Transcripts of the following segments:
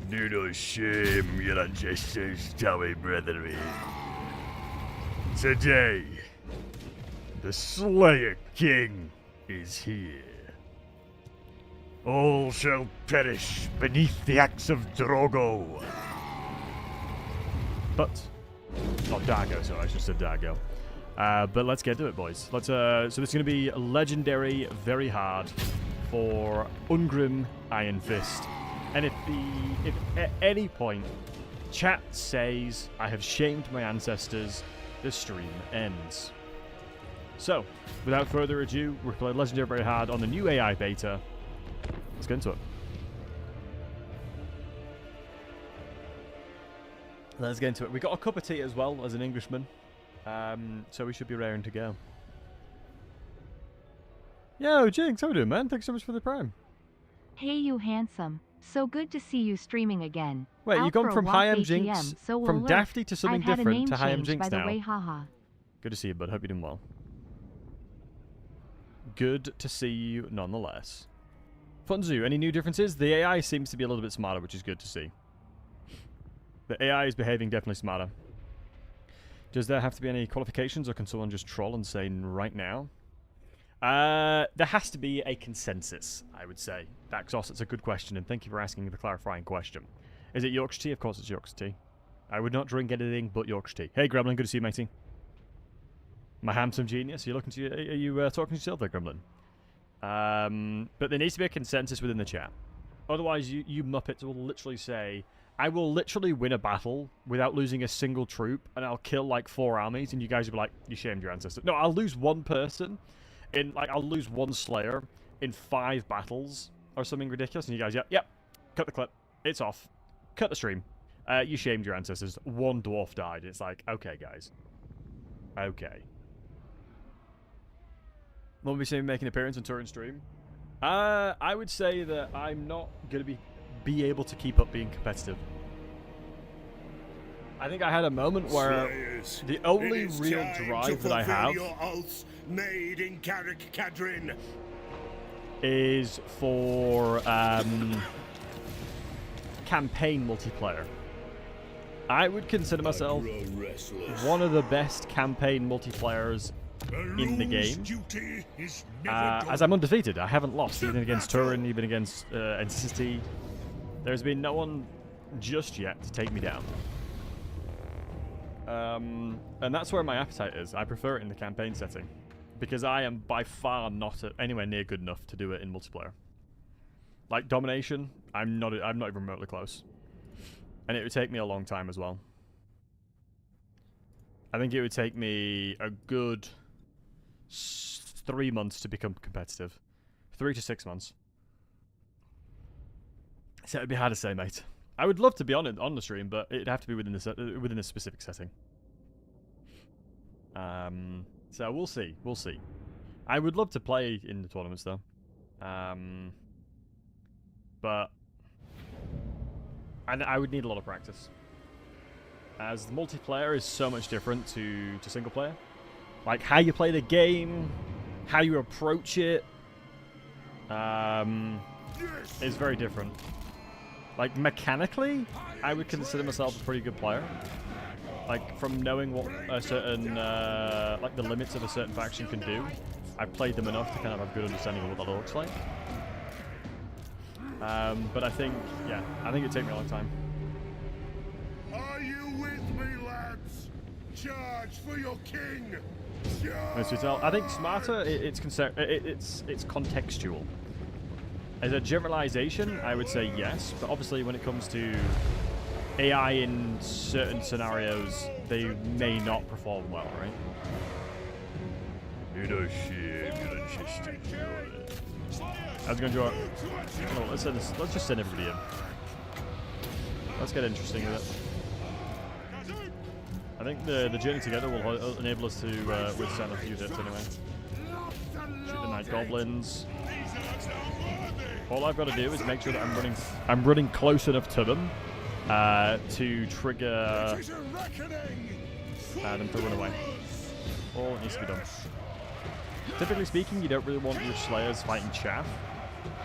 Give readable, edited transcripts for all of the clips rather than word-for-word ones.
Do not shame your ancestors, Dawi brethren. Today, the Slayer King is here. All shall perish beneath the axe of Drogo. But, not Dago, sorry, I just said Dago. But let's get to it, boys. Let's. So this is going to be legendary, very hard for Ungrim Iron Fist. And if at any point chat says I have shamed my ancestors, the stream ends. So, without further ado, we're playing legendary very hard on the new AI beta. Let's get into it. Let's get into it. We got a cup of tea as well as an Englishman, so we should be raring to go. Yo, Jinx, how we doing, man? Thanks so much for the prime. Hey, you handsome. So good to see you streaming again. Wait, you've gone from Hi I'm Jinx, so from Dafty to something different to Hi I'm Jinx by now. The way, haha. Good to see you, bud. Hope you're doing well. Good to see you nonetheless. Funzu, any new differences? The AI seems to be a little bit smarter, which is good to see. The AI is behaving definitely smarter. Does there have to be any qualifications, or can someone just troll and say right now? There has to be a consensus, I would say. Daxos, it's a good question, and thank you for asking the clarifying question. Is it Yorkshire tea? Of course it's Yorkshire tea. I would not drink anything but Yorkshire tea. Hey, Gremlin, good to see you, matey. My handsome genius. Are you talking to yourself there, Gremlin? But there needs to be a consensus within the chat. Otherwise, you Muppets will literally say, I will literally win a battle without losing a single troop, and I'll kill like 4 armies, and you guys will be like, you shamed your ancestors. No, I'll lose one person. I'll lose 1 Slayer in 5 battles or something ridiculous, and you guys, yep, cut the clip. It's off. Cut the stream. You shamed your ancestors. 1 dwarf died. It's like, okay, guys. Okay. Will we see me make an appearance on Turin stream? I would say that I'm not going to be able to keep up being competitive. I think I had a moment where Slayers, the only real drive that I have made in Cadrin is for campaign multiplayer. I would consider myself one of the best campaign multiplayers in the game, as I'm undefeated. I haven't lost, even against Turin, even against NCT. There's been no one just yet to take me down. And that's where my appetite is. I prefer it in the campaign setting, because I am by far not anywhere near good enough to do it in multiplayer. Like domination, I'm not even remotely close, and it would take me a long time as well. I think it would take me a good 3 months to become competitive. 3 to 6 months. So it'd be hard to say, mate. I would love to be on the stream, but it'd have to be within a specific setting. So we'll see. We'll see. I would love to play in the tournaments though. But I would need a lot of practice, as the multiplayer is so much different to single player. Like how you play the game, how you approach it, is very different. Like mechanically, I would consider myself a pretty good player. Like from knowing what a certain, like the limits of a certain faction can do, I've played them enough to kind of have a good understanding of what that looks like. But I think, yeah, I think it'd take me a long time. Are you with me, lads? Charge for your king! I think smarter, it's contextual. As a generalization, I would say yes, but obviously when it comes to AI in certain scenarios, they may not perform well, right? How's it going, Joe? Oh, let's just send everybody in. Let's get interesting with it. I think the journey together will enable us to withstand a few hits anyway. Shoot the Night Goblins. All I've got to do is make sure that I'm running close enough to them to trigger them to run away. All needs to be done. Typically speaking, you don't really want your Slayers fighting chaff,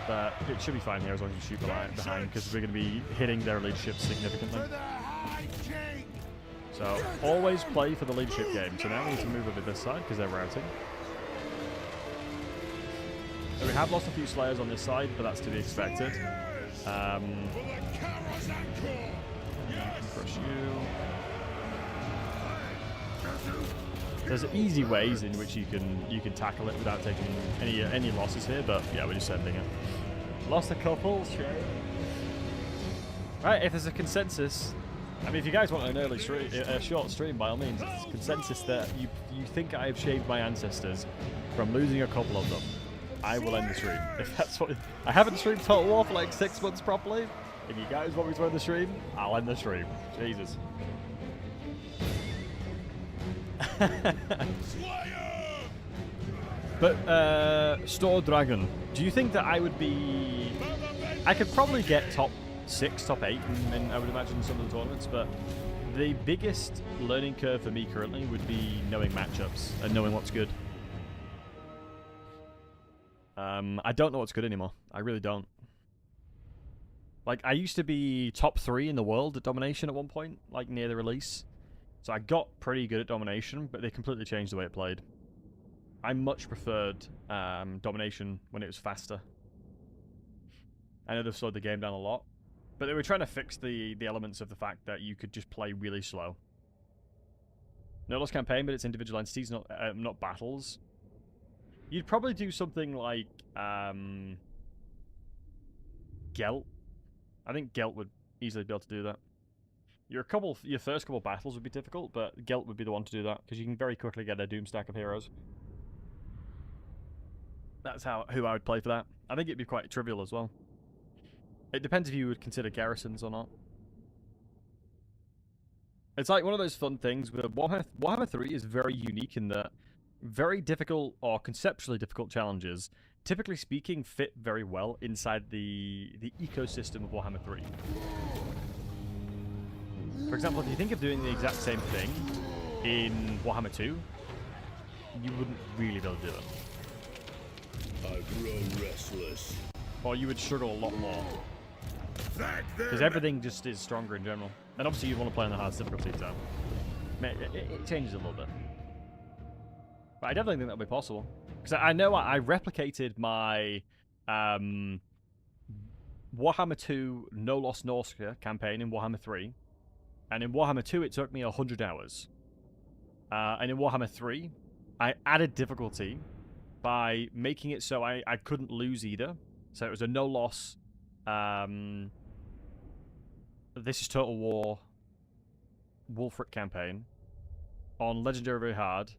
But it should be fine here as long as we shoot behind, because we're going to be hitting their leadership significantly. For the High King! So always play for the leadership game. So now we need to move over this side because they're routing. So we have lost a few Slayers on this side, but that's to be expected. For the Karazhan Crush you. There's easy ways in which you can tackle it without taking any losses here, but yeah, we're just sending it. Lost a couple, sure. Right, if there's a consensus, I mean, if you guys want an early stream, a short stream, by all means, it's a consensus that you think I have shaved my ancestors from losing a couple of them, I will end the stream. If that's what I haven't streamed Total War for like 6 months properly. If you guys want me to end the stream, I'll end the stream. Jesus. But Store Dragon, do you think that I would be? I could probably get top 6, top 8, and I would imagine some of the tournaments. But the biggest learning curve for me currently would be knowing matchups and knowing what's good. I don't know what's good anymore. I really don't. Like, I used to be top 3 in the world at Domination at one point, like near the release. So I got pretty good at Domination, but they completely changed the way it played. I much preferred Domination when it was faster. I know they've slowed the game down a lot, but they were trying to fix the elements of the fact that you could just play really slow. No loss campaign, but it's individual entities, not battles. You'd probably do something like Gelt. I think Gelt would easily be able to do that. Your first couple battles would be difficult, but Gelt would be the one to do that, because you can very quickly get a doom stack of heroes. That's who I would play for that. I think it'd be quite trivial as well. It depends if you would consider garrisons or not. It's like one of those fun things where Warhammer 3 is very unique in that very difficult or conceptually difficult challenges, typically speaking, fit very well inside the ecosystem of Warhammer 3. For example, if you think of doing the exact same thing in Warhammer 2, you wouldn't really be able to do it. I grow restless. Or you would struggle a lot more. Because everything just is stronger in general. And obviously you want to play on the hardest difficulty, so it changes a little bit. But I definitely think that would be possible. Because I know I replicated my Warhammer 2 No Loss Norsca campaign in Warhammer 3. And in Warhammer 2 it took me 100 hours. And in Warhammer 3, I added difficulty by making it so I couldn't lose either. So it was a no loss. This is Total War Wolfric campaign on Legendary Very Hard,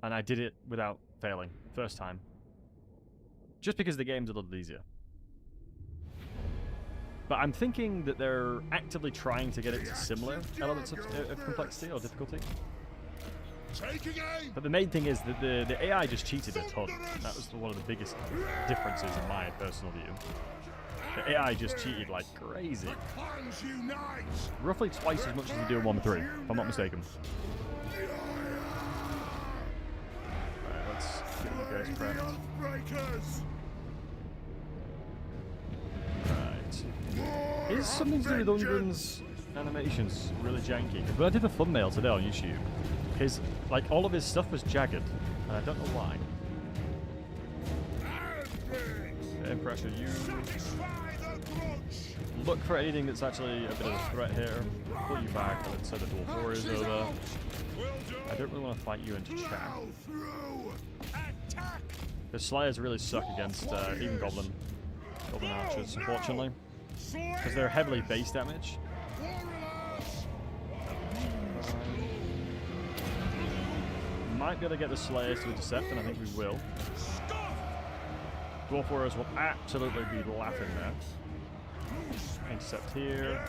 and I did it without failing first time. Just because the game's a little easier. But I'm thinking that they're actively trying to get it to similar elements of complexity or difficulty. But the main thing is that the AI just cheated a ton. That was one of the biggest differences in my personal view. The AI just cheated like crazy. Roughly twice as much as you do in 1.3, if I'm not mistaken. Alright, let's get you guys prepped. Right. Is something to do with Undren's animations really janky? But I did a thumbnail today on YouTube. Like, all of his stuff was jagged, and I don't know why. Air pressure, you look for anything that's actually a bit of a threat here. Pull you back, and so the Dwarf Warrior's over. I don't really want to fight you into chat. The Slayers really suck against even Goblin Archers, unfortunately. Because they're heavily base damage. Might be able to get the Slayers to intercept, and I think we will. Dwarf Warriors will absolutely be laughing there. Intercept here.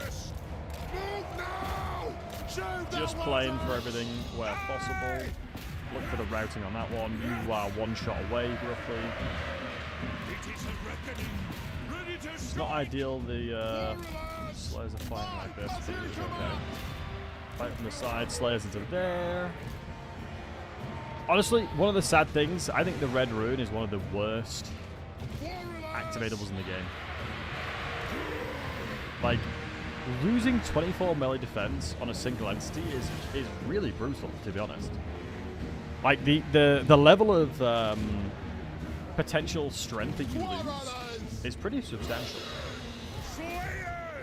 Just playing for everything where possible. Look for the routing on that one. You are one shot away, roughly. It's not ideal the Slayers are fighting like this, but it's okay. Fight from the side, Slayers into there. Honestly, one of the sad things, I think the Red Rune is one of the worst activatables in the game. Like, losing 24 melee defense on a single entity is really brutal, to be honest. Like, the level of potential strength that you lose is pretty substantial.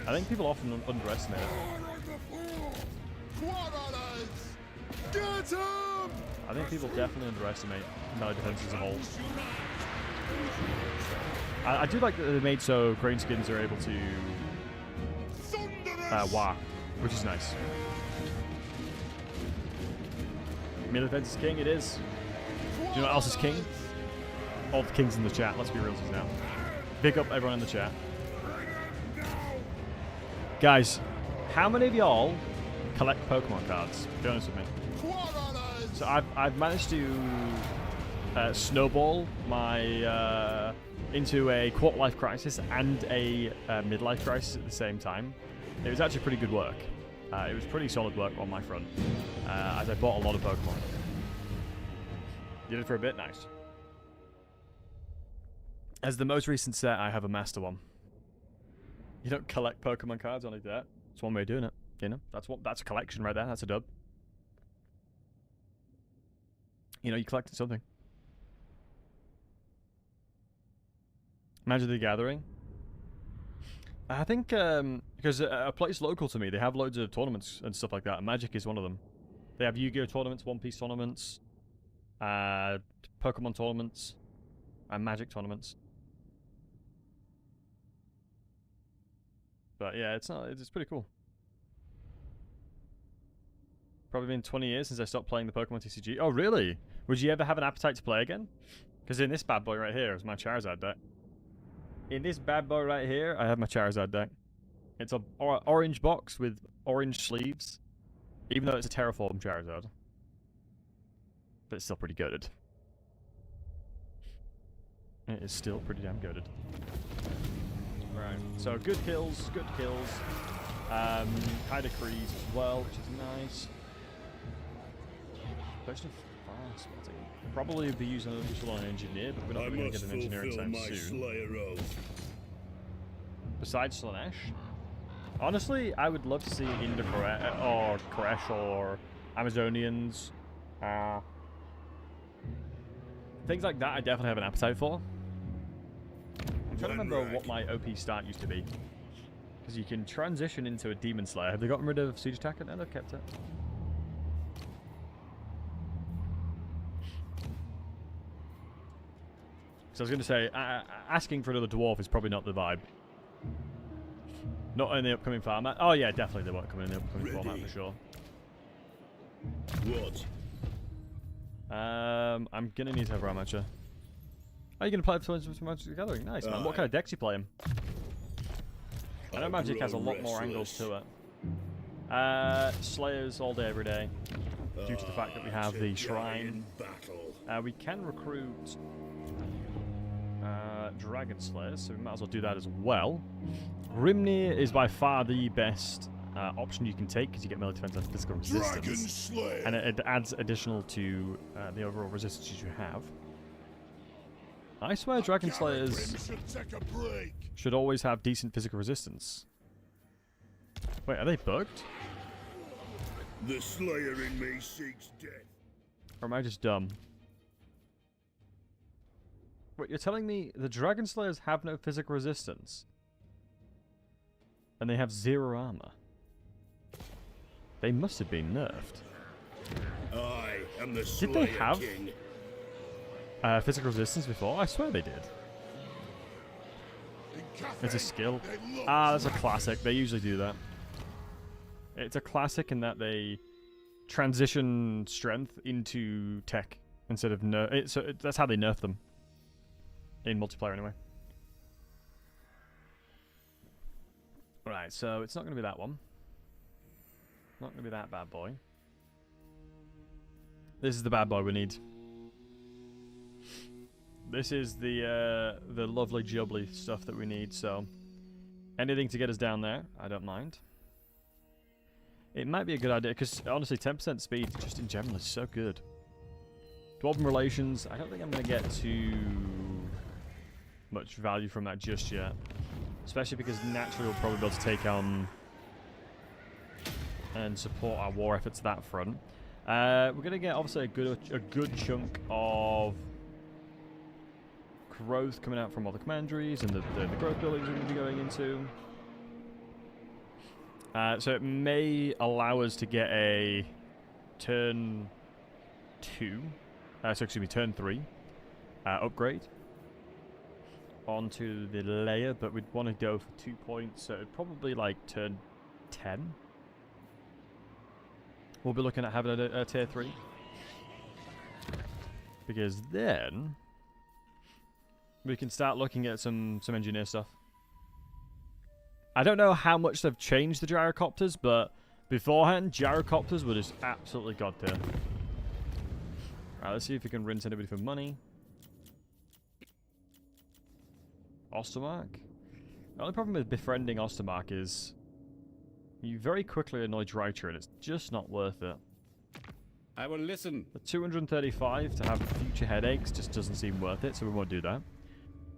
I think people often underestimate it. I think people definitely underestimate melee defense as a whole. I do like that they made so grain skins are able to whack, which is nice. Melee defense is king, it is. Do you know what else is king? All the kings in the chat, let's be real now. Big up everyone in the chat. Guys, how many of y'all collect Pokemon cards? Be honest with me. So I've managed to snowball my into a quarter-life crisis and a midlife crisis at the same time. It was actually pretty good work. It was pretty solid work on my front, as I bought a lot of Pokemon. Did it for a bit, nice. As the most recent set, I have a Master one. You don't collect Pokemon cards, only that. It's one way of doing it. You know, that's a collection right there. That's a dub. You know, you collected something. Magic the Gathering. I think because a place local to me, they have loads of tournaments and stuff like that. And Magic is one of them. They have Yu-Gi-Oh tournaments, One Piece tournaments, Pokemon tournaments, and Magic tournaments. But yeah, it's pretty cool. Probably been 20 years since I stopped playing the Pokemon TCG. Oh, really? Would you ever have an appetite to play again? Because in this bad boy right here is my Charizard deck. In this bad boy right here, I have my Charizard deck. It's a orange box with orange sleeves, even though it's a Terraform Charizard. But it's still pretty goated. It is still pretty damn goated. Right, so good kills, good kills. Kind of Crease as well, which is nice. Question of fast spotting. Probably be using an additional engineer, but we're not going to get an engineer anytime soon. Besides Slanesh, honestly, I would love to see Indo or Koresh or Amazonians. Things like that I definitely have an appetite for. I'm trying to remember what my OP start used to be. Because you can transition into a Demon Slayer. Have they gotten rid of Siege Attacker? No, they've kept it. So I was going to say, asking for another Dwarf is probably not the vibe. Not in the upcoming format. Oh yeah, definitely they won't come in the upcoming format for sure. What? I'm going to need to have Ramacha. Are you going to play for Magic the Gathering? Nice, man. What kind of decks you playing? I know Magic has a lot more angles to it. Slayers all day, every day. Due to the fact that we have the Shrine. We can recruit Dragon Slayers, so we might as well do that as well. Grimnir is by far the best option you can take because you get melee defense and physical resistance. And it adds additional to the overall resistance you have. I swear Dragon Slayers should always have decent physical resistance. Wait, are they bugged? The Slayer in me seeks death. Or am I just dumb? Wait, you're telling me the Dragon Slayers have no physical resistance? And they have 0 armor? They must have been nerfed. I am the Did they Slayer have King. Physical resistance before? I swear they did. It's a skill. Ah, that's a classic. They usually do that. It's a classic in that they transition strength into tech instead of nerf. So that's how they nerf them. In multiplayer, anyway. Right, so it's not going to be that one. Not going to be that bad boy. This is the bad boy we need. This is the lovely jubbly stuff that we need, so anything to get us down there, I don't mind. It might be a good idea, because honestly, 10% speed just in general is so good. Dwarven Relations, I don't think I'm going to get to much value from that just yet. Especially because naturally we'll probably be able to take on and support our war efforts that front. We're going to get obviously a good chunk of growth coming out from all the commanderies and the growth buildings we're going to be going into. So it may allow us to get a turn 2, so excuse me, turn 3 upgrade onto the layer, but we'd want to go for 2 points, so it'd probably like turn 10. We'll be looking at having a tier 3. Because then we can start looking at some engineer stuff. I don't know how much they've changed the gyrocopters, but beforehand, gyrocopters were just absolutely god tier. Alright, let's see if we can rinse anybody for money. Ostermark? The only problem with befriending Ostermark is you very quickly annoy Drycher, and it's just not worth it. I will listen. The 235 to have future headaches just doesn't seem worth it, so we won't do that.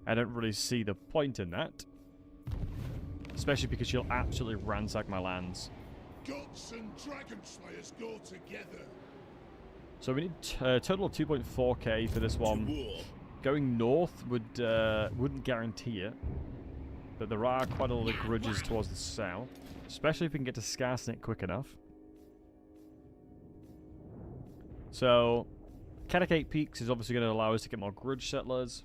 I don't really see the point in that. Especially because she'll absolutely ransack my lands. Gods and dragon slayers go together. So we need a total of 2.4k for this one. Going north wouldn't guarantee it, but there are quite a lot of grudges towards the south, especially if we can get to Skarsnik quick enough. So, Catacate Peaks is obviously going to allow us to get more grudge settlers.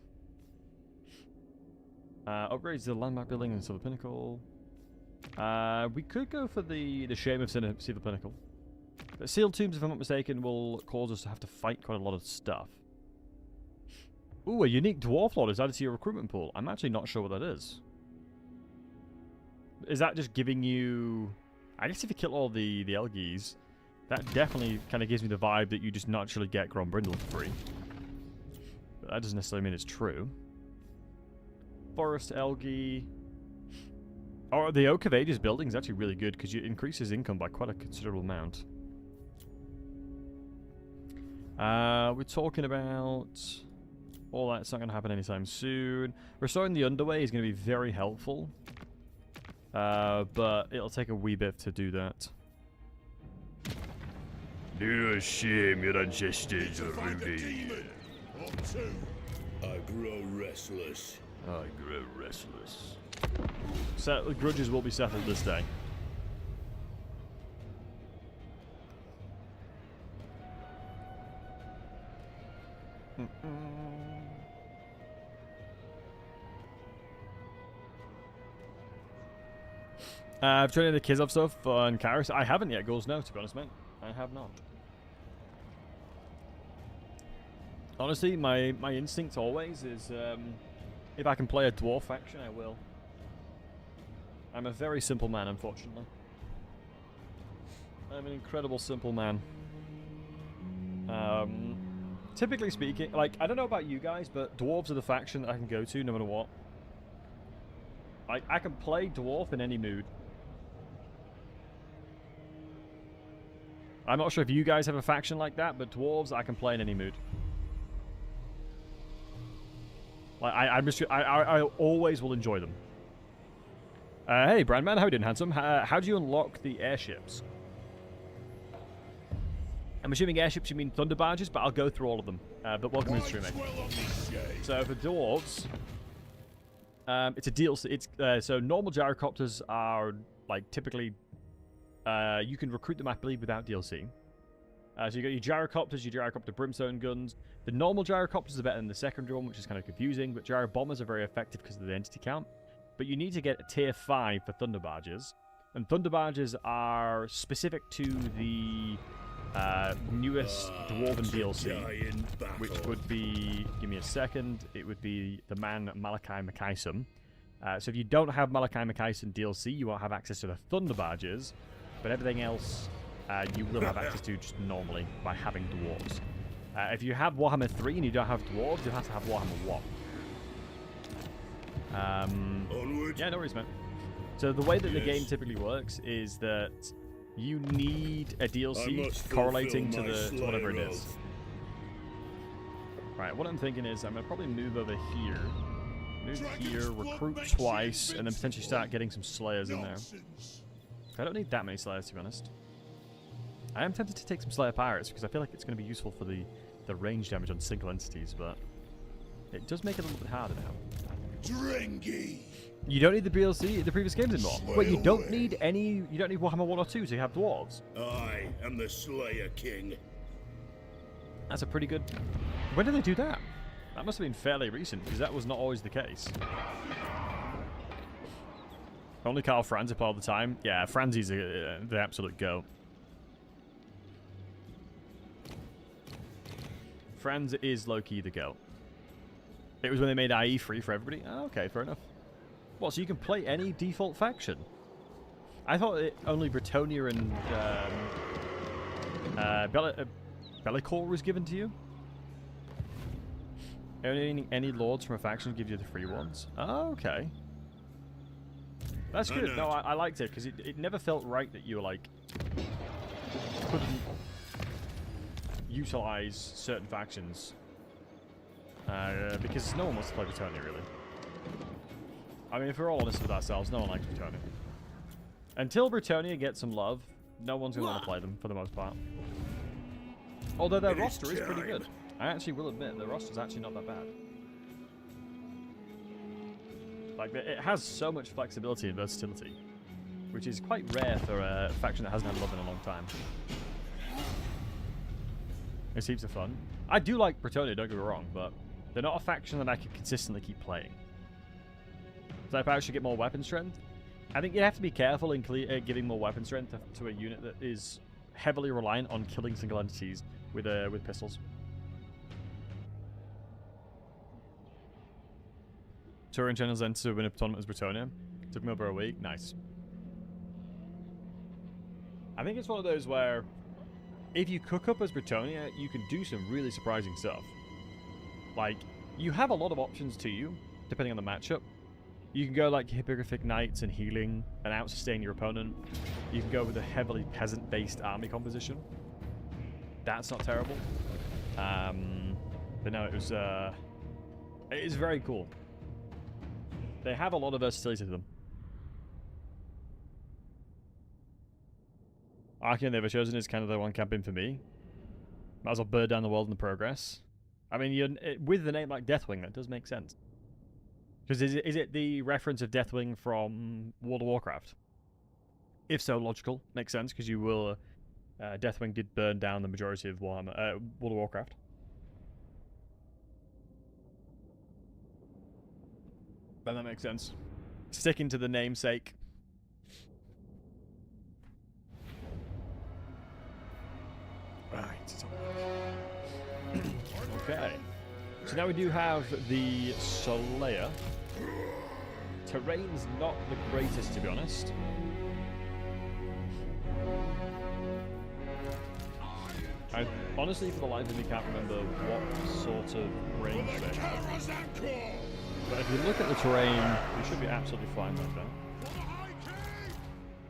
Upgrades the landmark building and Silver Pinnacle. We could go for the Shame of Silver Pinnacle. But Sealed Tombs, if I'm not mistaken, will cause us to have to fight quite a lot of stuff. Ooh, a unique Dwarf Lord is added to your recruitment pool. I'm actually not sure what that is. Is that just giving you... I guess if you kill all the Elgies, that definitely kind of gives me the vibe that you just naturally get Grombrindle for free. But that doesn't necessarily mean it's true. Forest Elgie. Oh, the Oak of Ages building is actually really good because it increases income by quite a considerable amount. We're talking about... all that's not going to happen anytime soon. Restoring the Underway is going to be very helpful. But it'll take a wee bit to do that. No shame your ancestors are Find a rudy. demon or two. I grow restless. I grow restless. So, grudges will be settled this day. I've tried the Kizov stuff on Karis. I haven't yet, Goals, no, to be honest, mate. I have not. Honestly, my instinct always is, if I can play a dwarf faction, I will. I'm a very simple man, unfortunately. I'm an incredible simple man. Typically speaking, like, I don't know about you guys, but dwarves are the faction that I can go to no matter what. Like, I can play dwarf in any mood. I'm not sure if you guys have a faction like that, but dwarves I can play in any mood. Like, I always will enjoy them. Hey, Brandman, how you doing, handsome? How do you unlock the airships? I'm assuming airships you mean thunder barges, but I'll go through all of them. But welcome to the stream, mate. So for dwarves, it's a DLC. It's so normal gyrocopters are like typically you can recruit them, I believe, without DLC. So you got your gyrocopter brimstone guns. The normal gyrocopters are better than the secondary one, which is kind of confusing. But gyro bombers are very effective because of the entity count. But you need to get a tier 5 for thunder barges, and thunder barges are specific to the newest Dwarven DLC, which would be, give me a second, it would be the man Malachi Macaisum. So if you don't have Malachi Macaisum DLC, you won't have access to the thunder barges, but everything else you will have access to just normally by having dwarves. If you have Warhammer 3 and you don't have dwarves, you'll have to have Warhammer 1. Yeah, no worries, man. So the way that the game typically works is that you need a DLC correlating to whatever it is. Right, what I'm thinking is I'm going to probably move over here Move here, recruit twice, and then potentially start getting some Slayers in there. I don't need that many Slayers, to be honest. I am tempted to take some Slayer Pirates, because I feel like it's going to be useful for the range damage on single entities, but it does make it a little bit harder now. Drengi. You don't need the DLC, the previous games anymore. Wait, you don't need Warhammer 1 or 2 to have dwarves. I am the Slayer King. That's a pretty good... When did they do that? That must have been fairly recent, because that was not always the case. Only Karl Franz up all the time. Yeah, Franzi's the absolute goat. Franz is low-key the goat. It was when they made IE free for everybody. Oh, okay, fair enough. Well, so you can play any default faction. I thought only Bretonnia and Bellicor was given to you. Only any lords from a faction give you the free ones. Oh, okay. That's good. No, I liked it because it never felt right that you were like couldn't utilize certain factions because no one wants to play Bretonnia really. I mean, if we're all honest with ourselves, no one likes Bretonnia. Until Bretonnia gets some love, no one's going to want to play them for the most part. Although their roster is pretty good. I actually will admit, their roster's actually not that bad. Like, it has so much flexibility and versatility, which is quite rare for a faction that hasn't had love in a long time. It's heaps of fun. I do like Bretonnia, don't get me wrong, but they're not a faction that I can consistently keep playing. So if I should get more weapon strength, I think you have to be careful in giving more weapon strength to a unit that is heavily reliant on killing single entities with pistols. Touring channels then to win a tournament as Bretonnia. Took me over a week. Nice. I think it's one of those where if you cook up as Bretonnia, you can do some really surprising stuff. Like, you have a lot of options to you, depending on the matchup. You can go like Hippogrific Knights and healing and out-sustain your opponent. You can go with a heavily peasant-based army composition. That's not terrible. But no, it is very cool. They have a lot of versatility to them. Archeon they've chosen is kind of the one campaign for me. Might as well burn down the world in the progress. I mean, with the name like Deathwing, that does make sense. Because is it the reference of Deathwing from World of Warcraft? If so, logical. Makes sense, because you will... Deathwing did burn down the majority of Warhammer, World of Warcraft. Then that makes sense. Sticking to the namesake. Right. Okay. So now we do have the Slayer. Terrain's not the greatest, to be honest. I honestly, for the life of me, can't remember what sort of range they have. But if you look at the terrain, you should be absolutely fine like that.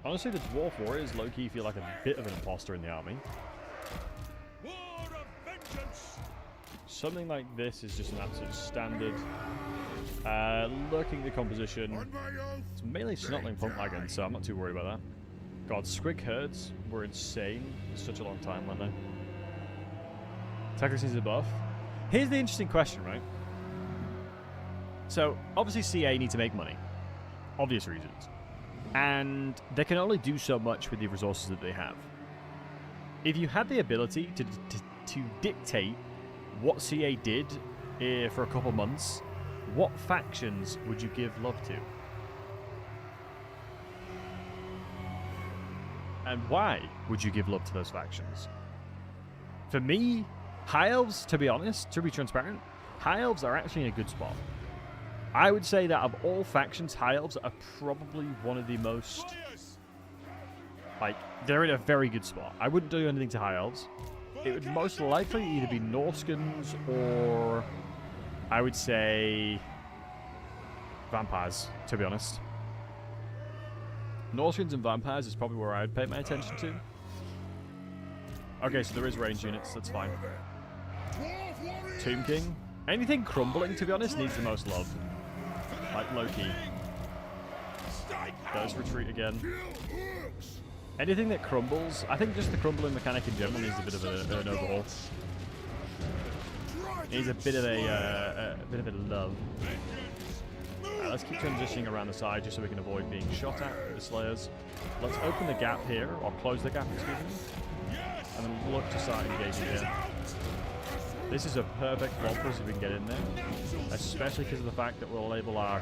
Honestly, the Dwarf Warriors low-key feel like a bit of an imposter in the army. Something like this is just an absolute standard. Looking at the composition, it's mainly Snotling Pump Wagon, so I'm not too worried about that. God, Squig Herds were insane for such a long time, weren't they? Attacker sees a buff. Here's the interesting question, right? So, obviously CA need to make money. Obvious reasons. And they can only do so much with the resources that they have. If you had the ability to dictate what CA did for a couple months, what factions would you give love to? And why would you give love to those factions? For me, High Elves, to be honest, to be transparent, High Elves are actually in a good spot. I would say that of all factions, High Elves are probably one of the most... Like, they're in a very good spot. I wouldn't do anything to High Elves. It would most likely either be Norskins or... I would say... Vampires, to be honest. Norskins and Vampires is probably where I'd pay my attention to. Okay, so there is range units, that's fine. Tomb King. Anything crumbling, to be honest, needs the most love. like Loki, does retreat again. Kill orcs. Anything that crumbles, I think just the crumbling mechanic in general needs a bit of an overhaul. Needs a bit of a love. Let's keep transitioning around the side just so we can avoid being shot at with the Slayers. Let's open the gap here, or close the gap, excuse me, and then look to start engaging here. This is a perfect blob for us if we can get in there, especially because of the fact that we'll label our...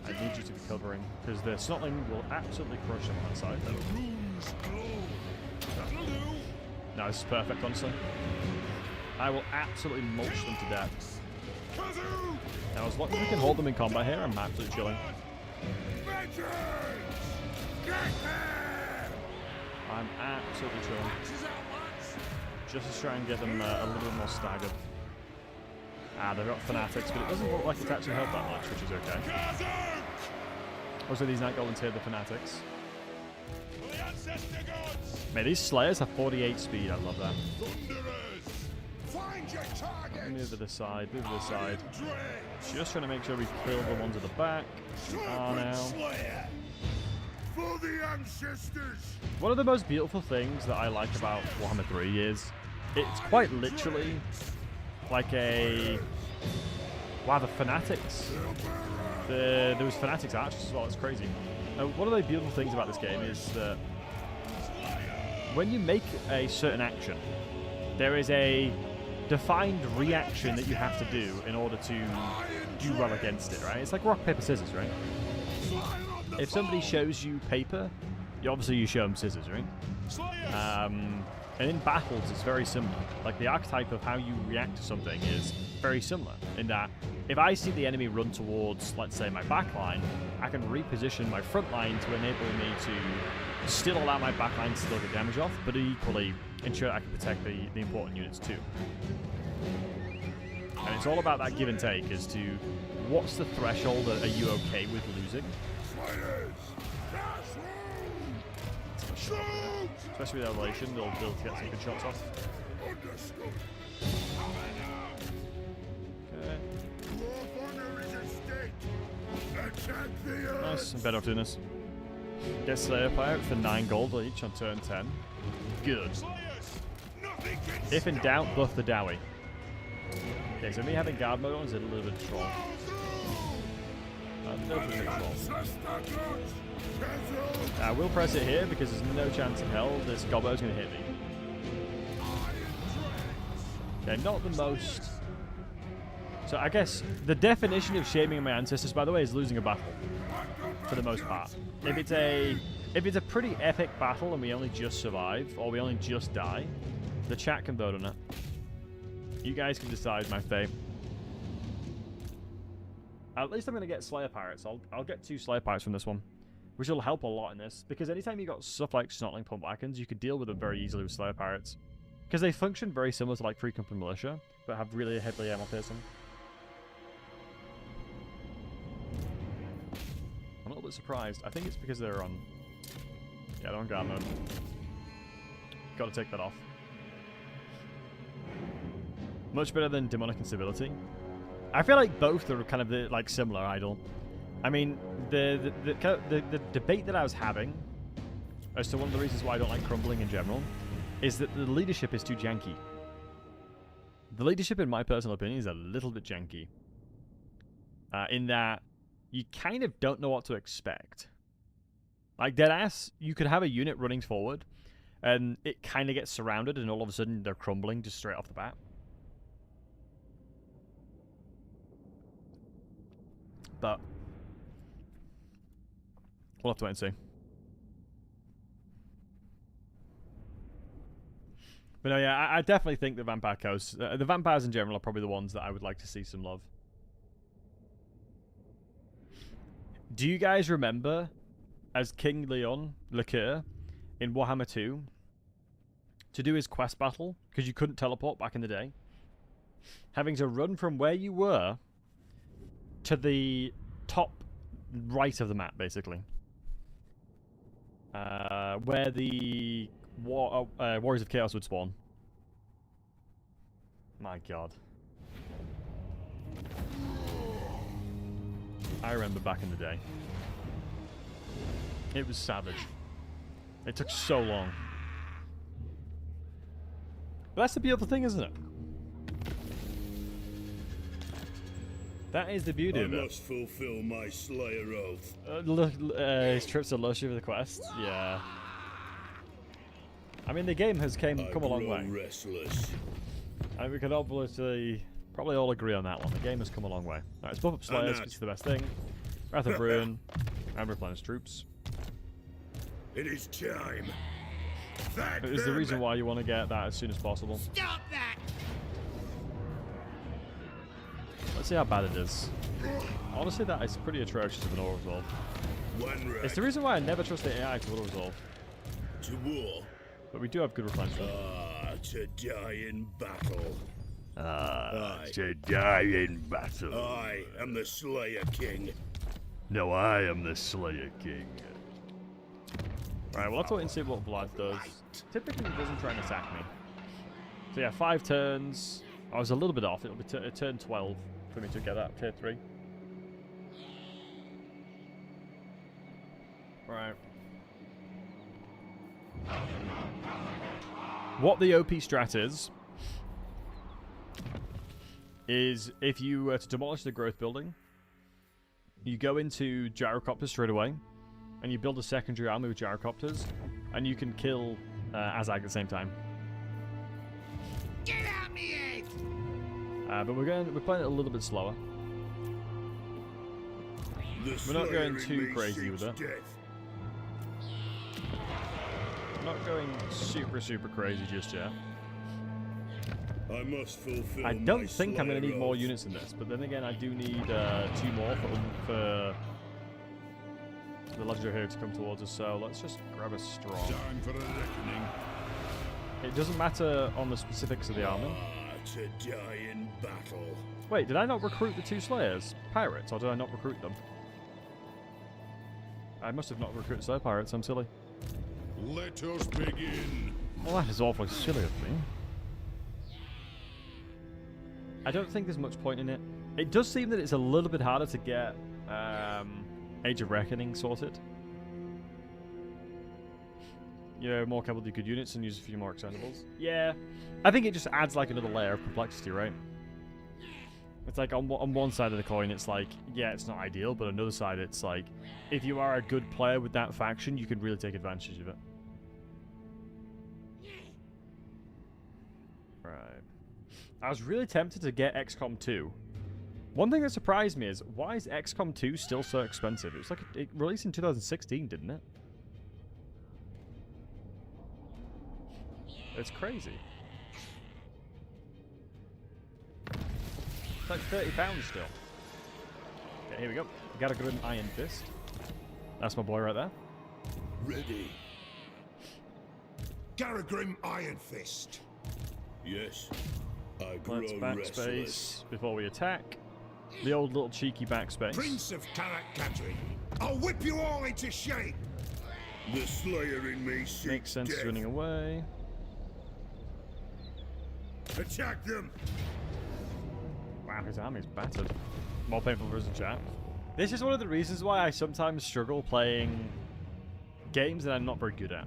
I need you to be covering, because the Snotling will absolutely crush them on that side. No, this is perfect, honestly. I will absolutely mulch them to death. Now, as long as we can hold them in combat here, I'm absolutely chilling. I'm absolutely chilling. Just to try and get them a little bit more staggered. They've got Fanatics, but it doesn't look like it's actually helped that much, which is okay. Also, these Night Goblins here, the Fanatics. Man, these Slayers have 48 speed, I love that. Move to the side, move to the side. Just trying to make sure we kill the ones at the back. Now. For the ancestors. One of the most beautiful things that I like about Warhammer 3 is it's quite literally like a... Wow, the Fanatics. There was Fanatics archers as well, it's crazy. One of the beautiful things about this game is that when you make a certain action, there is a defined reaction that you have to do in order to do well against it, right? It's like rock, paper, scissors, right? If somebody shows you paper, obviously you show them scissors, right? And in battles, it's very similar. Like, the archetype of how you react to something is very similar, in that if I see the enemy run towards, let's say, my back line, I can reposition my front line to enable me to still allow my back line to still get damage off, but equally ensure I can protect the important units too. And it's all about that give and take as to what's the threshold, are you okay with losing? Especially with Elevation, they'll be able to get some good shots off. Okay. Nice, I'm better off doing this. Get Slayer Pirate for 9 gold each on turn 10. Good. If in doubt, buff the Dawi. Okay, so me having guard mode on is a little bit of troll. A little bit of troll. I will press it here because there's no chance in hell this gobbo is going to hit me. Okay, not the most... So I guess the definition of shaming my ancestors, by the way, is losing a battle. For the most part. If it's a pretty epic battle and we only just survive, or we only just die, the chat can vote on it. You guys can decide my fate. At least I'm going to get Slayer Pirates. I'll get 2 Slayer Pirates from this one, which will help a lot in this, because anytime you got stuff like Snotling Pump Wagons, you could deal with them very easily with Slayer Pirates. Because they function very similar to like Free Company Militia, but have really heavily ammo piercing. I'm a little bit surprised. I think it's because they're on... Yeah, they're on guard mode. Gotta take that off. Much better than Demonic Instability. I feel like both are kind of like similar, Idle. I mean, the debate that I was having as to one of the reasons why I don't like Crumbling in general is that the leadership is too janky. The leadership, in my personal opinion, is a little bit janky. In that you kind of don't know what to expect. Like, deadass, you could have a unit running forward and it kind of gets surrounded and all of a sudden they're crumbling just straight off the bat. But we'll have to wait and see. But no, yeah, I definitely think the Vampire Coast, the vampires in general are probably the ones that I would like to see some love. Do you guys remember, as King Leon Liqueur in Warhammer 2, to do his quest battle, because you couldn't teleport back in the day, having to run from where you were to the top right of the map, basically, where the Warriors of Chaos would spawn. My god. I remember back in the day. It was savage. It took so long. But that's the beautiful thing, isn't it? That is the beauty of it. I must fulfill my Slayer oath. His trips to Lush over the quest. Yeah. I mean, the game has come a long way. Restless. And we can obviously probably all agree on that one. The game has come a long way. Alright, let's buff up Slayers, which is the best thing. Wrath of Ruin, and replenish troops. It is time. It is the reason why you want to get that as soon as possible. Stop that! Let's see how bad it is. Honestly, that is pretty atrocious of an auto-resolve. It's the reason why I never trust the AI to auto-resolve. To war. But we do have good replenishment. To die in battle. To die in battle. I am the Slayer King. No, I am the Slayer King. Right, well, let's wait and see what Blood does. Typically, it doesn't try and attack me. So yeah, 5 turns. I was a little bit off. It'll be turn 12 for me to get that tier 3. Right. What the OP strat is if you were to demolish the growth building, you go into gyrocopters straight away, and you build a secondary army with gyrocopters, and you can kill Azag at the same time. Get out me head! But we're playing it a little bit slower. We're not going too crazy with it. Not going super crazy just yet. I must fulfill. I don't think I'm going to need more units in this, but then again, I do need 2 more for the legendary hero to come towards us. So let's just grab a strong. Time for a reckoning. It doesn't matter on the specifics of the army. To die in battle. Wait, did I not recruit the 2 Slayers? Pirates, or did I not recruit them? I must have not recruited Slayer Pirates, I'm silly. Let us begin. Well, that is awfully silly of me. I don't think there's much point in it. It does seem that it's a little bit harder to get Age of Reckoning sorted. You know, more cavalry good units and use a few more extendables. Yeah, I think it just adds like another layer of complexity, right? It's like on one side of the coin, it's like, yeah, it's not ideal, but on another side, it's like, if you are a good player with that faction, you can really take advantage of it. Right. I was really tempted to get XCOM 2. One thing that surprised me is, why is XCOM 2 still so expensive? It was like, it released in 2016, didn't it? It's crazy. It's like £30 still. Okay, here we go. Got a good Iron Fist. That's my boy right there. Ready. Garagrim Iron Fist. Yes. I grow Let's restless. backspace before we attack. The old little cheeky backspace. Prince of Karak-Kadri. I'll whip you all into shape. The Slayer in me seeks Makes sense death. running away. Attack them. Wow, his army's battered. More painful for us in chat. This is one of the reasons why I sometimes struggle playing games that I'm not very good at.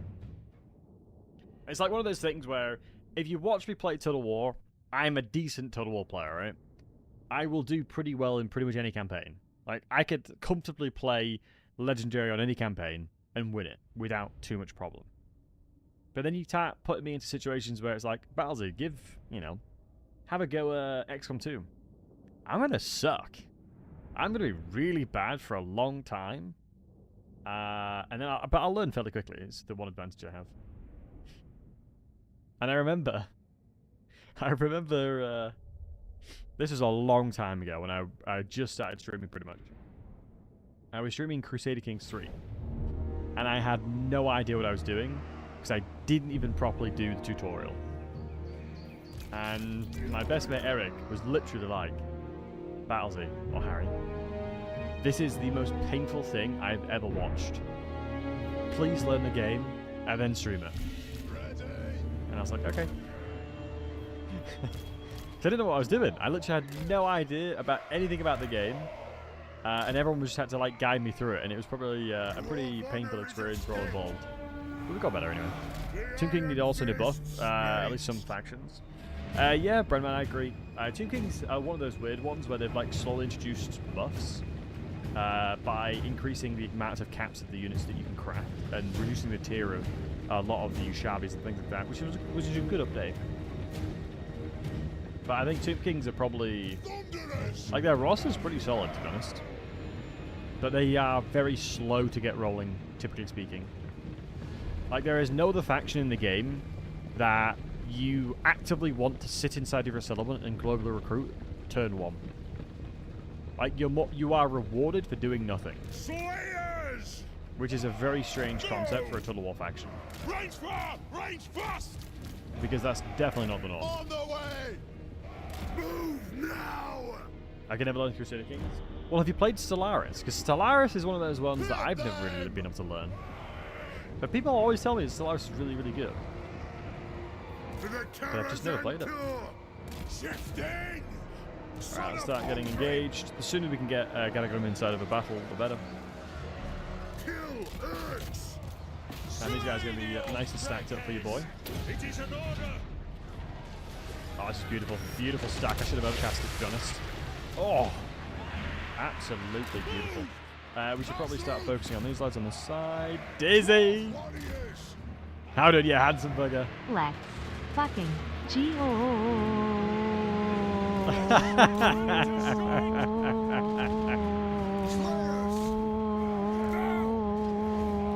It's like one of those things where if you watch me play Total War, I'm a decent Total War player, right? I will do pretty well in pretty much any campaign. Like, I could comfortably play Legendary on any campaign and win it without too much problem. But then you start putting me into situations where it's like, Battlesey, have a go at XCOM 2. I'm going to suck. I'm going to be really bad for a long time. And then but I'll learn fairly quickly. It's the one advantage I have. And I remember, this was a long time ago when I just started streaming pretty much. I was streaming Crusader Kings 3. And I had no idea what I was doing, because I didn't even properly do the tutorial. And my best mate Eric was literally like, Battlesey, or Harry, this is the most painful thing I've ever watched. Please learn the game, and then stream it. And I was like, okay. So I didn't know what I was doing. I literally had no idea about anything about the game. and everyone just had to like guide me through it, and it was probably a pretty painful experience for all involved. But we got better anyway. Tomb King need also a buff, at least some factions. Yeah, Brenman, I agree. Tomb Kings are one of those weird ones where they've like slowly introduced buffs by increasing the amount of caps of the units that you can craft and reducing the tier of a lot of the Ushabis and things like that, which is a good update. But I think Tomb Kings are probably... like, their roster's pretty solid, to be honest. But they are very slow to get rolling, typically speaking. Like, there is no other faction in the game that you actively want to sit inside of your settlement and globally recruit turn 1. Like, you are rewarded for doing nothing. Slayers! Which is a very strange concept for a Total War faction. Range far! Range fast! Because that's definitely not the norm. On the way! Move now! I can never learn Crusader Kings. Well, have you played Stellaris? Because Stellaris is one of those ones that I've never really been able to learn. But people always tell me that Stellaris is really, really good. But I've just never played it. Shifting! Alright, let's start getting engaged. The sooner we can get Gadagram inside of a battle, the better. Kill Urks! And these guys are going to be nice and stacked up for you, boy. It is an order! Oh, this is beautiful. Beautiful stack. I should have overcast it, to be honest. Oh! Absolutely beautiful. We should probably start focusing on these lads on the side. Dizzy! How did you, handsome bugger? Lex. Fucking. G-O.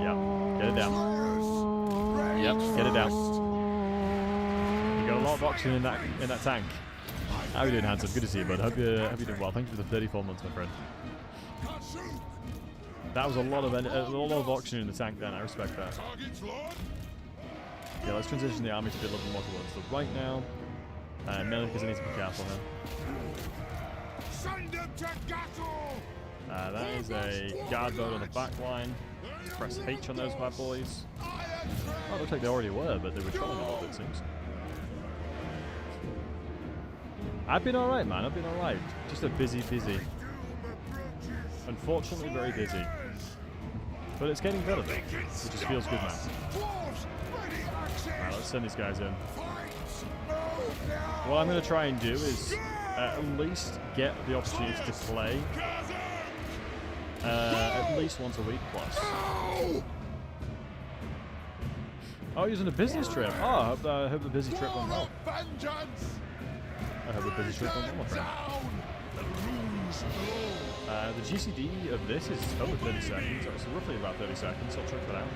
Yep, get it down. Yep, get it down. You got a lot of oxygen in that tank. How are you doing, handsome? Good to see you, bud. Hope you're doing well. Thank you for the 34 months, my friend. That was a lot of oxygen in the tank then. I respect that. Yeah, let's transition the army to be a little bit more towards the right now. Mainly because I need to be careful here. That is a guard boat on the back line. Press H on those bad boys. Oh, it looks like they already were, but they were trolling a lot, it seems. I've been alright, man. I've been alright. Just a busy. Unfortunately, very busy. But it's getting better, though. It just feels good now. Alright, let's send these guys in. What I'm going to try and do is at least get the opportunity to play at least once a week plus. Oh, using a business trip. Oh, I hope the busy trip went well. I hope the busy trip went well, my friend. The GCD of this is over 30 seconds, so it's roughly about 30 seconds, so I'll check that out.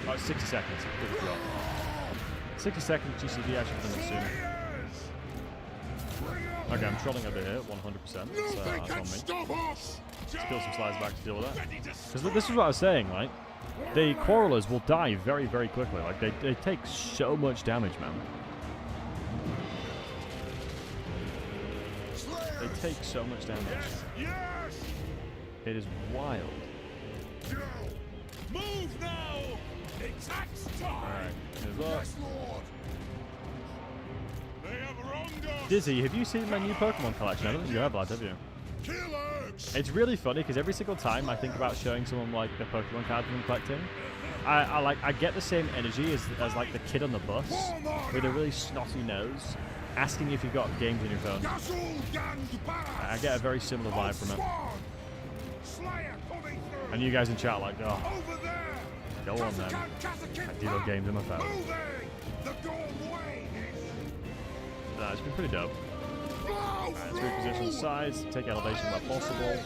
Oh, it's 60 seconds. Good job. 60 seconds GCD, I should have done it sooner. Okay, I'm trolling over here, 100%. That's on me. Let's kill some slides back to deal with that. Because this is what I was saying, right? The Quarrelers will die very, very quickly. Like, they take so much damage, man. They take so much damage. It is wild. Move now! Attack's time! Alright, here's up. They have wronged us! Dizzy, have you seen my new Pokemon collection? I don't think you have, lads, have you? It's really funny because every single time I think about showing someone like the Pokemon cards I'm collecting, I get the same energy as like the kid on the bus with a really snotty nose asking if you've got games on your phone. I get a very similar vibe from it. And you guys in chat like, oh, go on then. I do love games on my phone. Nah, it's been pretty dope. Alright, let's reposition the sides, take elevation where possible.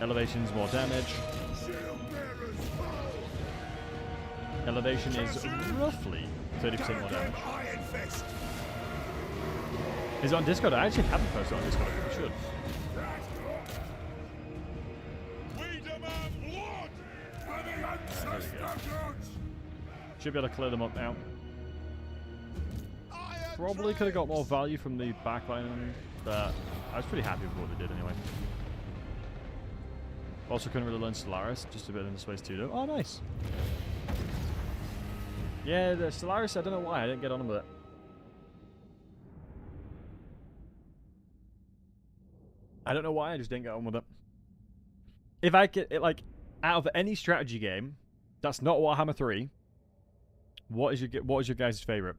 Elevation's more damage. Elevation is roughly 30% more damage. Is it on Discord? I actually haven't posted on Discord. I should. Should be able to clear them up now. Probably could have got more value from the backline, but I was pretty happy with what they did anyway. Also couldn't really learn Stellaris, just a bit in the Space 2 though. Oh, nice. Yeah, the Stellaris, I don't know why, I didn't get on with it. I don't know why, I just didn't get on with it. if I could, like, out of any strategy game that's not Warhammer 3, what is your guys' favorite?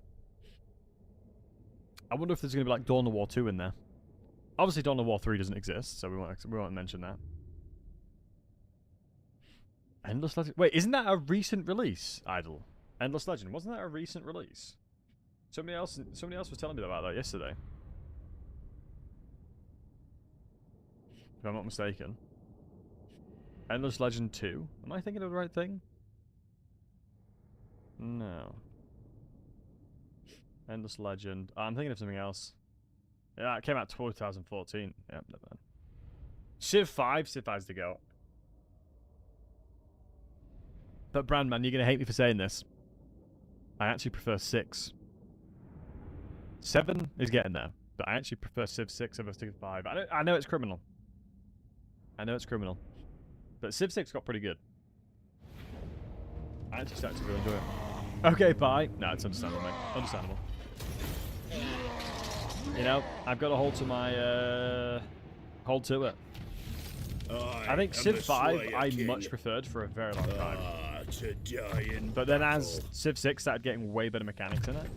I wonder if there's gonna be like Dawn of War 2 in there. Obviously, Dawn of War 3 doesn't exist, so we won't mention that. Endless Legend. Wait, isn't that a recent release, Idle? Endless Legend, wasn't that a recent release? Somebody else was telling me about that yesterday. If I'm not mistaken. Endless Legend 2. Am I thinking of the right thing? No. Endless Legend. Oh, I'm thinking of something else. Yeah, it came out 2014. Yep, never mind. Civ 5 to go. But Brandman, you're gonna hate me for saying this. I actually prefer 6. 7 is getting there, but I actually prefer Civ 6 over Civ 5. I know it's criminal. But Civ 6 got pretty good. I actually started to really enjoy it. Okay, bye. No, it's understandable, mate. Understandable. You know, I've got to hold to my, hold to it. I think Civ 5 I much preferred for a very long time. But then as Civ 6 started getting way better mechanics in it,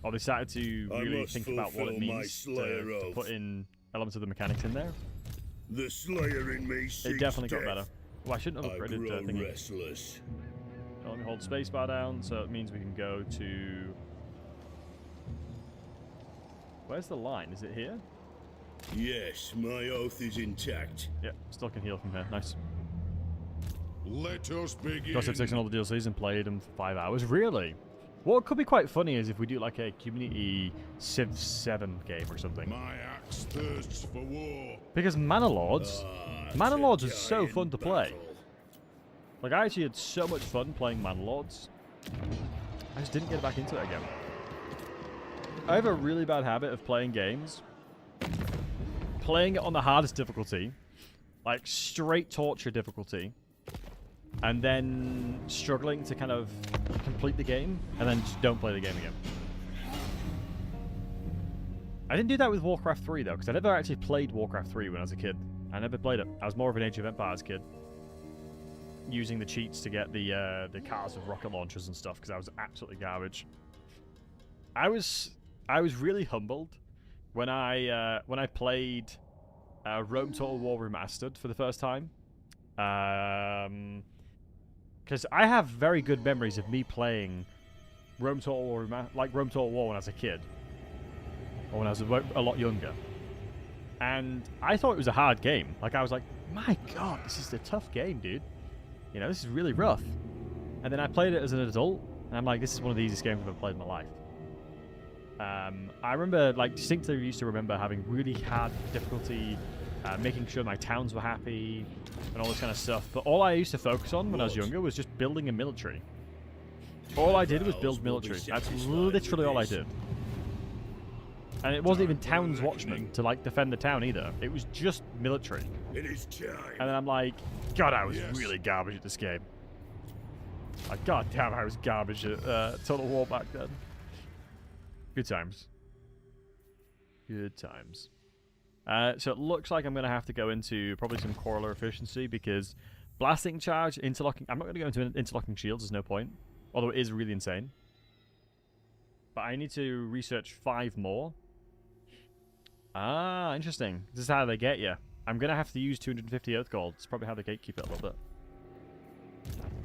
or they started to really think about what it means to put in elements of the mechanics in there, The Slayer in me it definitely got better. Well, I shouldn't have upgraded the thingy. Restless. Let me hold spacebar down, so it means we can go to... Where's the line? Is it here? Yes, my oath is intact. Yep, still can heal from here. Nice. Let us begin. Got Civ 6 and all the DLCs and played them for 5 hours. Really? What could be quite funny is if we do like a community Civ 7 game or something. My axe thirsts for war. Because Manor Lords is so fun to play. Like, I actually had so much fun playing Manor Lords. I just didn't get back into it again. I have a really bad habit of playing games, playing it on the hardest difficulty, like straight torture difficulty, and then struggling to kind of complete the game, and then just don't play the game again. I didn't do that with Warcraft 3 though, because I never actually played Warcraft 3 when I was a kid. I never played it. I was more of an Age of Empires kid, using the cheats to get the cars with rocket launchers and stuff, because I was absolutely garbage. I was really humbled when I played Rome Total War Remastered for the first time, because I have very good memories of me playing Rome Total War Rome Total War when I was a kid, or when I was a lot younger, and I thought it was a hard game. Like, I was like, my god, this is a tough game, dude. You know, this is really rough. And then I played it as an adult, and I'm like, this is one of the easiest games I've ever played in my life. I remember, like, distinctly used to remember having really hard difficulty, making sure my towns were happy, and all this kind of stuff. But all I used to focus on when I was younger was just building a military. All I did was build military. That's literally all I did. And it wasn't even town's watchmen to, like, defend the town either. It was just military. It is time. And then I'm like, God, I was really garbage at this game. Like, God damn, I was garbage at Total War back then. Good times. Good times. So it looks like I'm going to have to go into probably some corollary efficiency, because blasting charge, interlocking... I'm not going to go into interlocking shields, there's no point. Although it is really insane. But I need to research 5 more. Ah, interesting. This is how they get you. I'm going to have to use 250 Earth Gold. It's probably how they gatekeep it a little bit.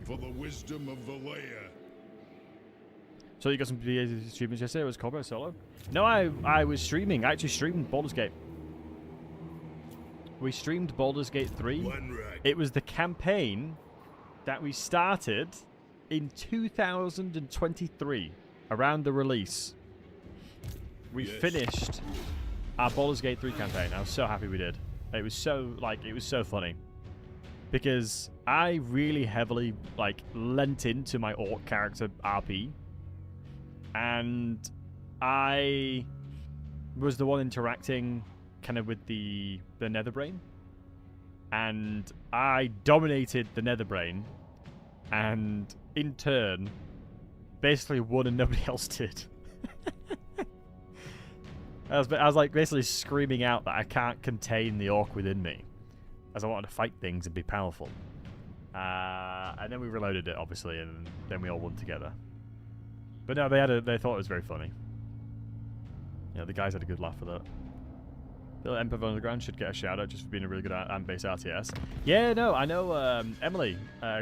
For the wisdom of the layer. So you got some achievements yesterday? It was combat solo? No, I was streaming. I actually streamed Baldur's Gate. We streamed Baldur's Gate 3. It was the campaign that we started in 2023, around the release. We finished our Baldur's Gate 3 campaign. I was so happy we did. It was so, like, it was so funny. Because I really heavily, like, lent into my orc character RP. And I was the one interacting kind of with the Netherbrain. And I dominated the Netherbrain. And in turn, basically won and nobody else did. I was like basically screaming out that I can't contain the orc within me. as I wanted to fight things and be powerful. And then we reloaded it, obviously, and then we all won together. But no, they thought it was very funny. Yeah, the guys had a good laugh with it. The Emperor Underground should get a shout out just for being a really good AMP-based RTS. Yeah, no, I know Emily,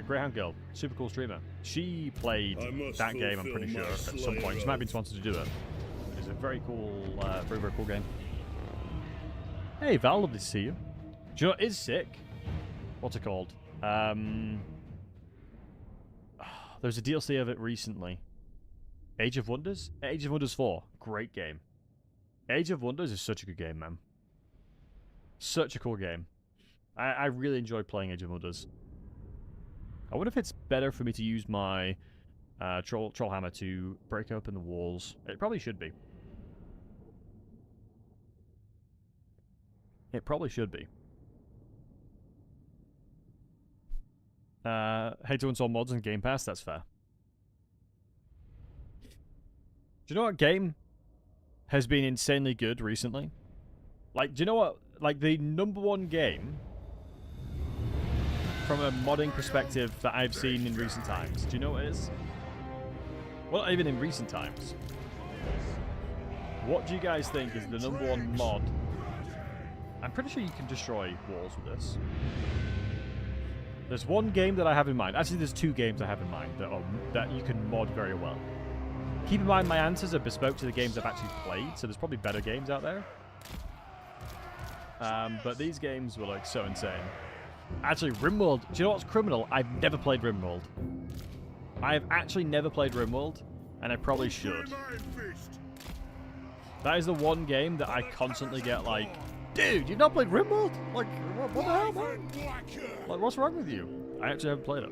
Greyhound Girl, super cool streamer. She played that game, I'm pretty sure, at some point. She might have been sponsored to do it. It's a very cool, very, very cool game. Hey, Val, lovely to see you. Do you know what is sick? What's it called? There's a DLC of it recently. Age of Wonders? Age of Wonders 4. Great game. Age of Wonders is such a good game, man. Such a cool game. I really enjoy playing Age of Wonders. I wonder if it's better for me to use my troll hammer to break open the walls. It probably should be. It probably should be. Hate to install mods and Game Pass, that's fair. Do you know what game has been insanely good recently? Like, do you know what? Like, the #1 game from a modding perspective that I've seen in recent times. Do you know what it is? Well, not even in recent times. What do you guys think is the #1 mod? I'm pretty sure you can destroy walls with this. There's one game that I have in mind. Actually, there's 2 games I have in mind that you can mod very well. Keep in mind, my answers are bespoke to the games I've actually played, so there's probably better games out there. But these games were like so insane. Actually, RimWorld. Do you know what's criminal? I've never played RimWorld. I've actually never played RimWorld, and I probably should. That is the one game that I constantly get like, dude, you've not played RimWorld? Like, what the hell, man? Like, what's wrong with you? I actually haven't played it.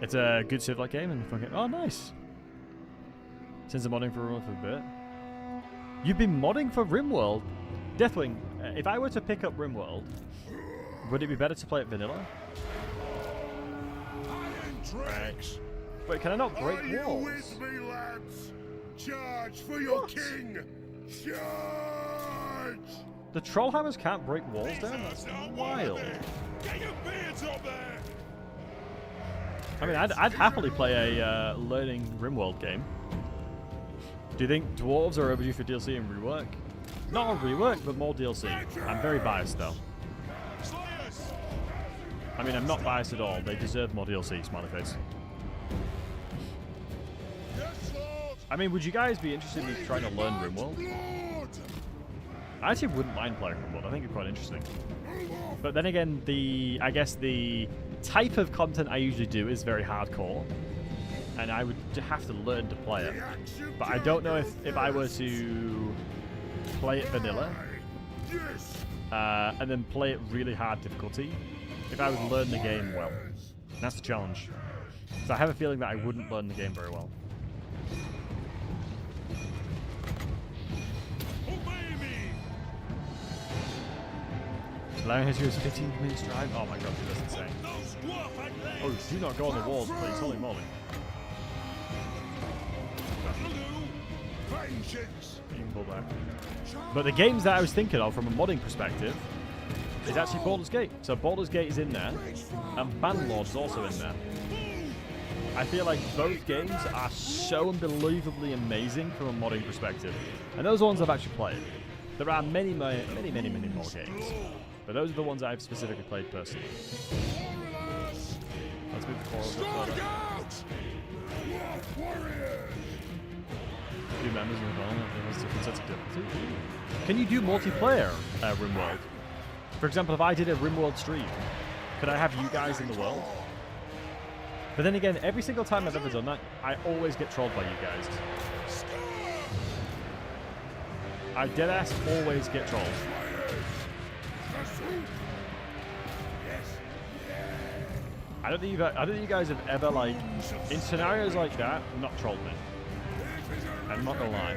It's a good Civ-like game, and fucking, oh, nice. Since I'm modding for RimWorld for a bit. You've been modding for RimWorld? Deathwing, if I were to pick up RimWorld, would it be better to play it vanilla? Right. Wait, can I not break walls? With me, lads? Charge for your king! Charge! The troll hammers can't break walls down? That's wild. Get your beards up there! I mean, I'd happily play a learning RimWorld game. Do you think dwarves are overdue for DLC and rework? Not a rework, but more DLC. I'm very biased, though. I mean, I'm not biased at all. They deserve more DLC, smiley face. I mean, would you guys be interested in trying to learn RimWorld? I actually wouldn't mind playing RimWorld. I think it's quite interesting. But then again, I guess the type of content I usually do is very hardcore. And I would have to learn to play it. But I don't know if I were to play it vanilla, and then play it really hard difficulty, if I would learn the game well. And that's the challenge. So I have a feeling that I wouldn't learn the game very well. Allowing his 15 minutes drive? Oh my god, dude, that's insane. Oh, do not go on the walls, please. Holy moly. You can pull back. But the games that I was thinking of from a modding perspective is actually Baldur's Gate. So Baldur's Gate is in there, and Bannerlord's also in there. I feel like both games are so unbelievably amazing from a modding perspective. And those are the ones I've actually played. There are many more games. But those are the ones I've specifically played personally. Let's move the chorus up further. Two members in the phone, there's different sets of difficulty. Can you do multiplayer RimWorld? For example, if I did a RimWorld stream, could I have you guys in the world? But then again, every single time I've ever done that, I always get trolled by you guys. I deadass always get trolled. I don't think you guys have ever, like, in scenarios like that, not trolled me. I'm not gonna lie.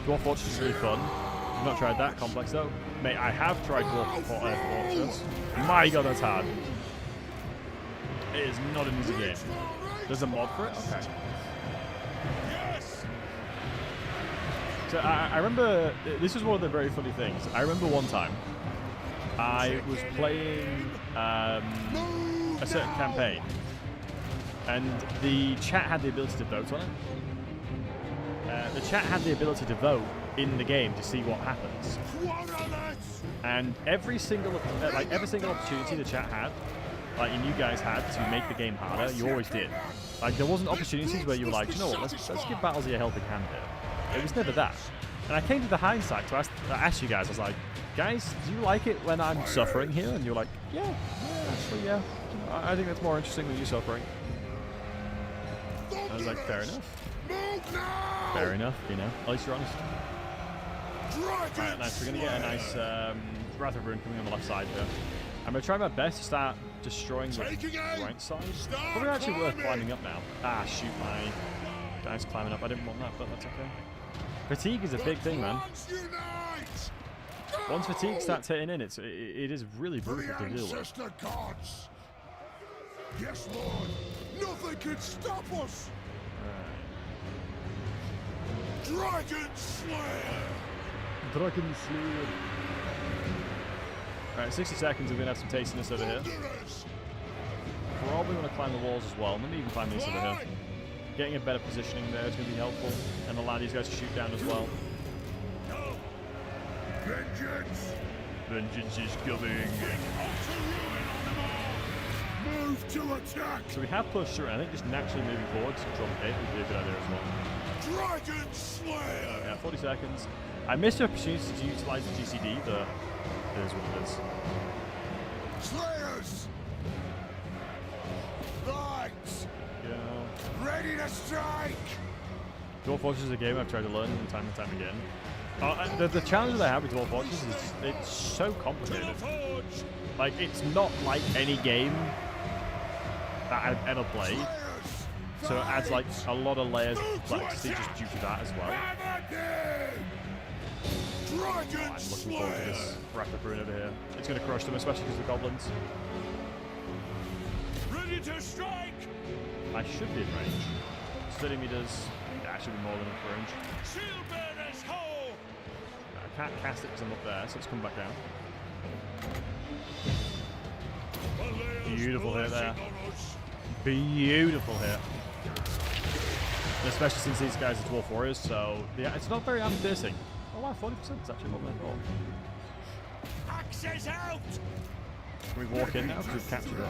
Dwarf Fortress is really fun. I've not tried that complex though. Mate, I have tried Dwarf Fortress. My god, that's hard. It is not an easy game. There's a mod for it? Okay. So I remember, this was one of the very funny things. I remember one time, I was playing a certain campaign, and the chat had the ability to vote on it. The chat had the ability to vote in the game to see what happens. And every single opportunity the chat had, like and you guys had to make the game harder, you always did. Like there wasn't opportunities where you were like, you know what, let's give Battlesey a helping hand here. It was never that. And I came to the hindsight to ask you guys, I was like, guys, do you like it when I'm suffering here? And you're like, yeah, actually, yeah. I think that's more interesting than you suffering. I was like, fair enough. Fair enough, you know. At least you're honest. Alright, nice. We're going to get a nice Wrath of Ruin coming on the left side here. I'm going to try my best to start destroying the right side. Probably actually worth climbing up now. Ah, shoot, my guy's climbing up. I didn't want that, but that's okay. Fatigue is a big thing, man. Once fatigue starts hitting in, it is really brutal to deal with. Yes, Lord. Nothing can stop us. Dragon Slayer. Dragon Slayer. Alright, 60 seconds. We're gonna have some tastiness over here. Probably want to climb the walls as well. Maybe even climb these over here. Getting a better positioning there is going to be helpful, and allow these guys to shoot down as well. Vengeance! Vengeance is coming. Move to attack! So we have pushed through, and I think just naturally moving forward to control the gate would be a good idea as well. Dragon Slayer! Yeah, 40 seconds. I missed the opportunity to utilize the GCD, but it is what it is. Slayers! Right! Yeah. Ready to strike! Dwarf Fortress is a game I've tried to learn time and time again. The challenge that I have with Dwarf Fortress is it's so complicated. Like, it's not like any game that I've ever played. So it adds like a lot of layers of complexity just due to that as well. I'm looking forward to this Wrath of Ruin over here. It's going to crush them, especially because of the goblins. Ready to strike! I should be in range. 30 meters. Yeah, I should be more than enough range. Shield bearers, ho! I can't cast it because I'm up there, so let's come back down. Beautiful hit there. Beautiful hit. Especially since these guys are dwarf warriors, so yeah, it's not very armor-piercing. Oh wow, 40% is actually more than I thought. Axes out! Can we walk in now because we've captured it?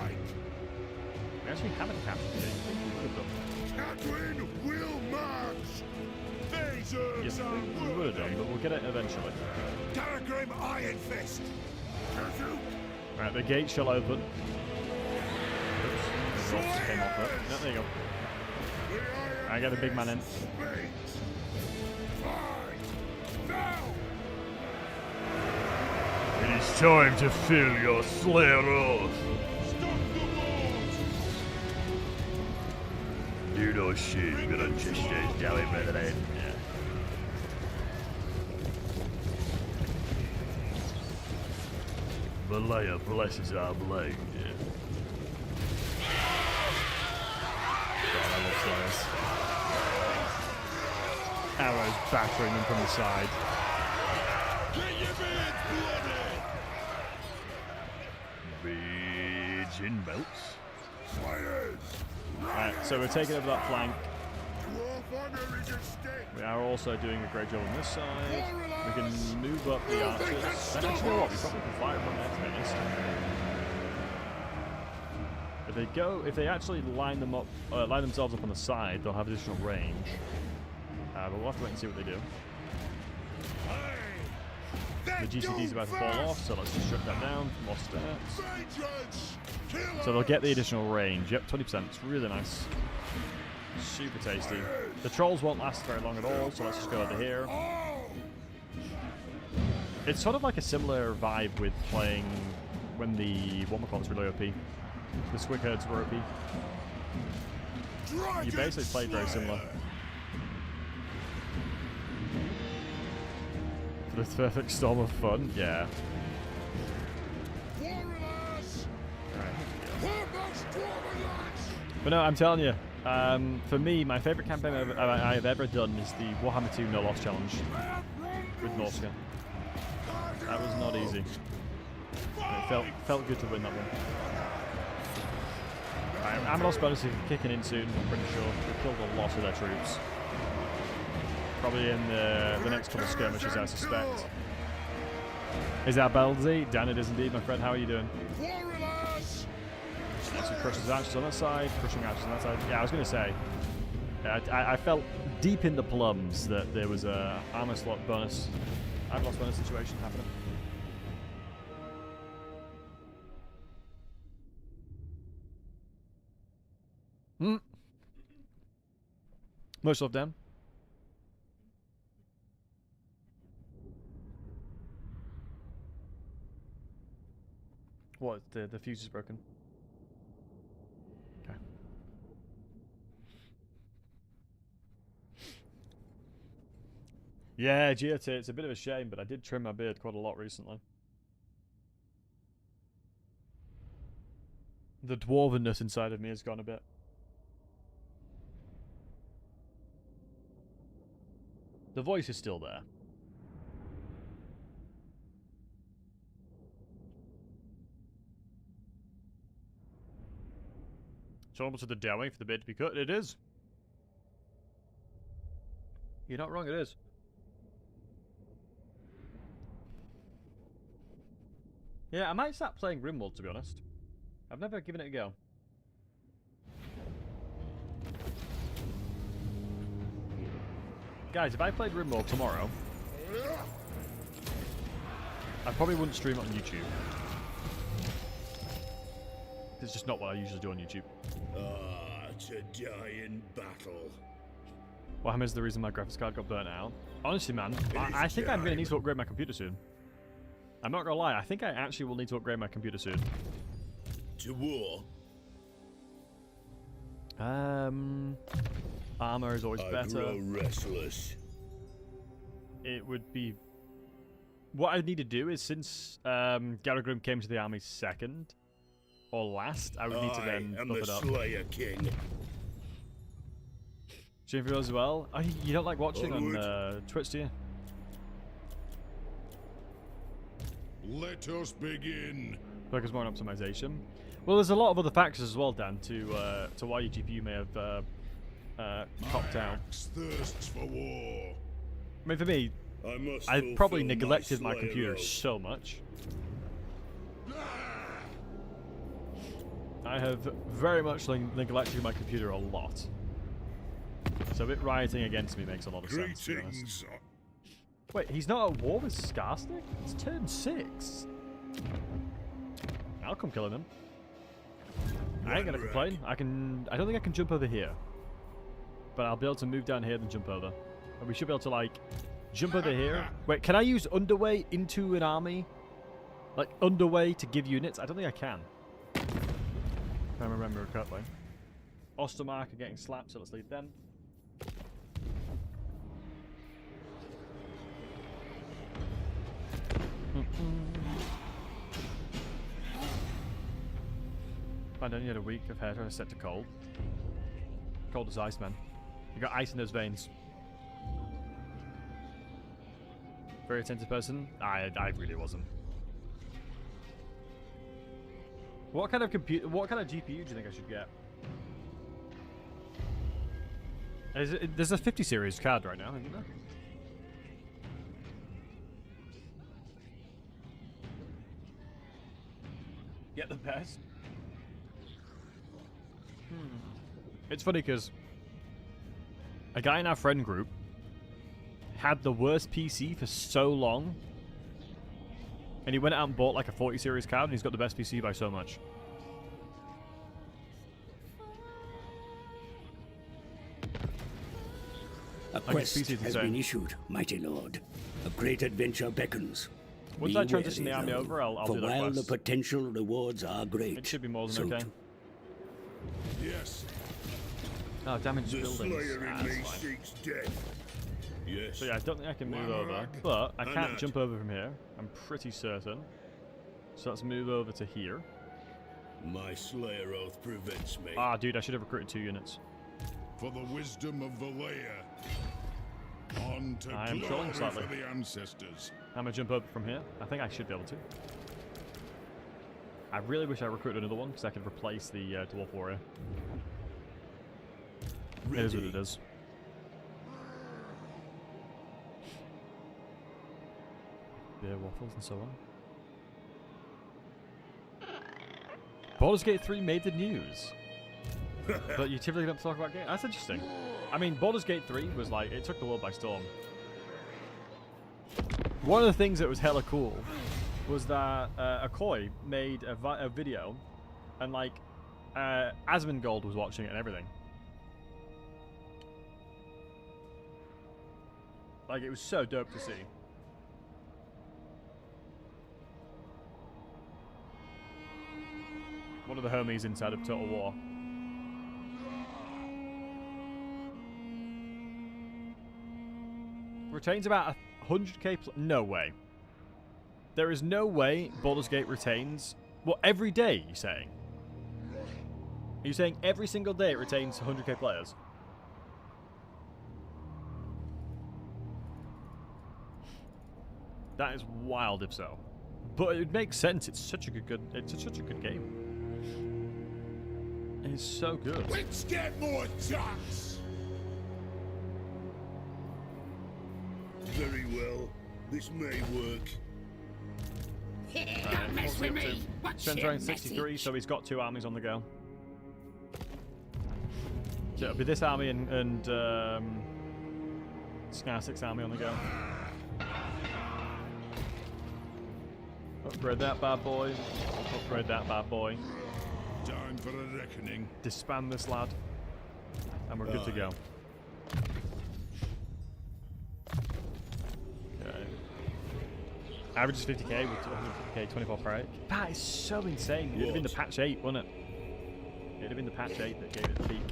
We actually haven't captured it. Catherine will march! Yes, we would have done, but we'll get it eventually. Daragrim Iron Fist! Right, the gate shall open. Oops. The ropes came off it. No, there you go. I get the big man in. It is time to fill your Slayer oath. Do no shit, gonna just Dawi better than yeah. Malaya blesses our blade. Yeah. God, I love Slayers. Arrows battering them from the side. Beads in belts. Alright, so we're taking over that flank. We are also doing a great job on this side. We can move up the archers. And actually, you know what? We probably can fire from there, to be honest. If they actually line themselves up on the side, they'll have additional range. But we'll have to wait and see what they do. The GCD's about to fall off, so let's just shut that down for more stats. So they'll get the additional range. Yep, 20%. It's really nice. Super tasty. The trolls won't last very long at all, so let's just go over here. It's sort of like a similar vibe with playing when the whatchamacallit's really OP. The Swig Herds were OP. You basically played very similar. The perfect storm of fun, yeah. Right. But no, I'm telling you, For me, my favourite campaign I have ever done is the Warhammer 2 No Loss Challenge with Norska. That was not easy. It felt good to win that one. Amados bonus is kicking in soon, I'm pretty sure. We've killed a lot of their troops. Probably in the next couple of skirmishes, I suspect. Is that Battlesey? Dan, it is indeed, my friend. How are you doing? Some crushing archers on that side, crushing archers on that side. Yeah, I was going to say, I felt deep in the plums that there was a armor slot bonus, armor bonus situation happening. Much love, Dan. What? The fuse is broken. Okay. Yeah, GOT, it's a bit of a shame, but I did trim my beard quite a lot recently. The dwarvenness inside of me has gone a bit. The voice is still there. So almost to the Dawi for the beard to be cut. It is. You're not wrong, it is. Yeah, I might start playing Grimwald, to be honest. I've never given it a go. Guys, if I played Grimwald tomorrow, I probably wouldn't stream it on YouTube. It's just not what I usually do on YouTube. Ah, to die in battle. Warhammer is the reason my graphics card got burnt out. Honestly, man, I think I'm going to need to upgrade my computer soon. I'm not going to lie, I think I actually will need to upgrade my computer soon. To war? Armor is always I better. grow restless. It would be... What I need to do is, since Garagrim came to the army second, or last, I would need to then I am buff the it up. Slayer King. Stream for as well. Oh, you don't like watching on Twitch, do you? Let us begin. Focus more on optimization. Well, there's a lot of other factors as well, Dan, to why your GPU may have topped out. Thirsts for war. I mean, for me, I've probably neglected my computer so much. I have very much neglected my computer a lot. So it rioting against me makes a lot of sense, to be honest. Wait, he's not at war with Scarstick? It's turn 6. I'll come killing him. I ain't gonna complain. I don't think I can jump over here. But I'll be able to move down here and jump over. And we should be able to, like, jump over here. Wait, can I use underway into an army? Like, underway to give units? I don't think I can. If I remember correctly. Ostermark are getting slapped, so let's leave them. I only had a week of hair trying to set to cold. Cold as ice, man. You got ice in those veins. Very attentive person? I really wasn't. What kind of GPU do you think I should get? There's a 50 series card right now, isn't there? Get the best. It's funny because a guy in our friend group had the worst PC for so long, and he went out and bought like a 40 series card, and he's got the best PC by so much. A quest has been issued, mighty lord. A great adventure beckons. Once I transition the army over, I'll do that quest. For while the potential rewards are great, it should be more than okay. Yes. Oh, damaged buildings. Slayer in me seeks death. Yes. So yeah, I don't think I can move over, but I can't jump over from here. I'm pretty certain. So let's move over to here. My Slayer oath prevents me. Ah, dude, I should have recruited 2 units. for the wisdom of Valea. On to I am glory trolling slightly. for the ancestors. I'm gonna jump up from here. I think I should be able to. I really wish I recruited another one because I could replace the Dwarf Warrior. It is what it is. Beer, waffles, and so on. Baldur's Gate 3 made the news. But you typically don't talk about games. That's interesting. I mean, Baldur's Gate 3 was like, it took the world by storm. One of the things that was hella cool was that Akoi made a video, and like, Asmongold was watching it and everything. Like, it was so dope to see. One of the homies inside of Total War. Retains about 100k. No way. There is no way Baldur's Gate retains. Well, every day, you're saying? Are you saying every single day it retains 100k players? That is wild if so. But it makes sense. It's such a good it's such a good game. It's so good. Let's get more ducks! Very well. This may work. Don't mess with me. What's Shen's your rank 63, message? so he's got 2 armies on the go. So it'll be this army and Scar 6 army on the go. Upgrade that bad boy. Upgrade that bad boy. Time for a reckoning. Disband this lad. And we're good to go. Okay. Average is 50k with 250k 24 per 8. That is so insane. It'd have been the patch 8, wouldn't it? It'd have been the patch 8 that gave it the peak.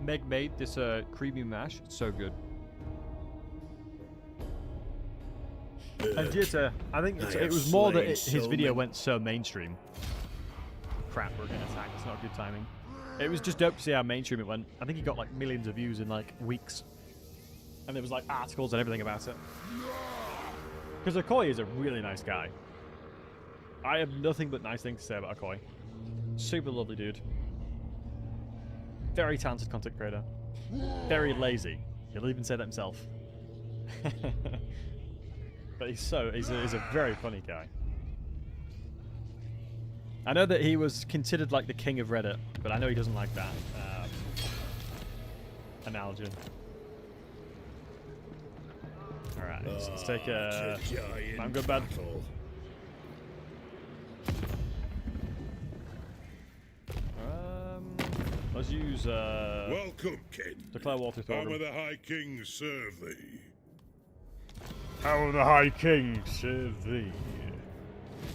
Meg made this creamy mash. It's so good. And Jitter, I think it was more that his video went so mainstream. Crap, we're getting attacked. It's not good timing. It was just dope to see how mainstream it went. I think he got like millions of views in like weeks. And there was like articles and everything about it. Because Akoi is a really nice guy. I have nothing but nice things to say about Akoi. Super lovely dude. Very talented content creator. Very lazy. He'll even say that himself. But he's a very funny guy. I know that he was considered like the king of Reddit, but I know he doesn't like that analogy. Alright, let's take a... I'm good, bad. Let's use Welcome, kin. Declare war through How Thorgrim. may the High King serve thee? How will the High King serve thee?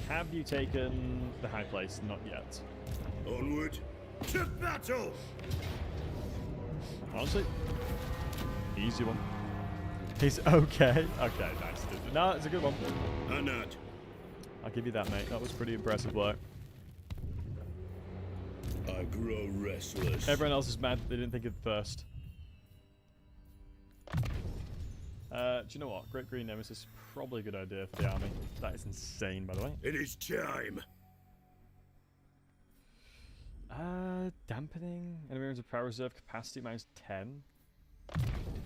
Have you taken the high place? Not yet. Onward to battle! Honestly, easy one. He's okay. Okay, nice. No, it's a good one. Anad. I'll give you that, mate. That was pretty impressive work. I grow restless. Everyone else is mad they didn't think of it first. Do you know what? Great Green Nemesis is probably a good idea for the army. That is insane, by the way. It is time. Dampening. Enemy rounds of power reserve capacity minus 10.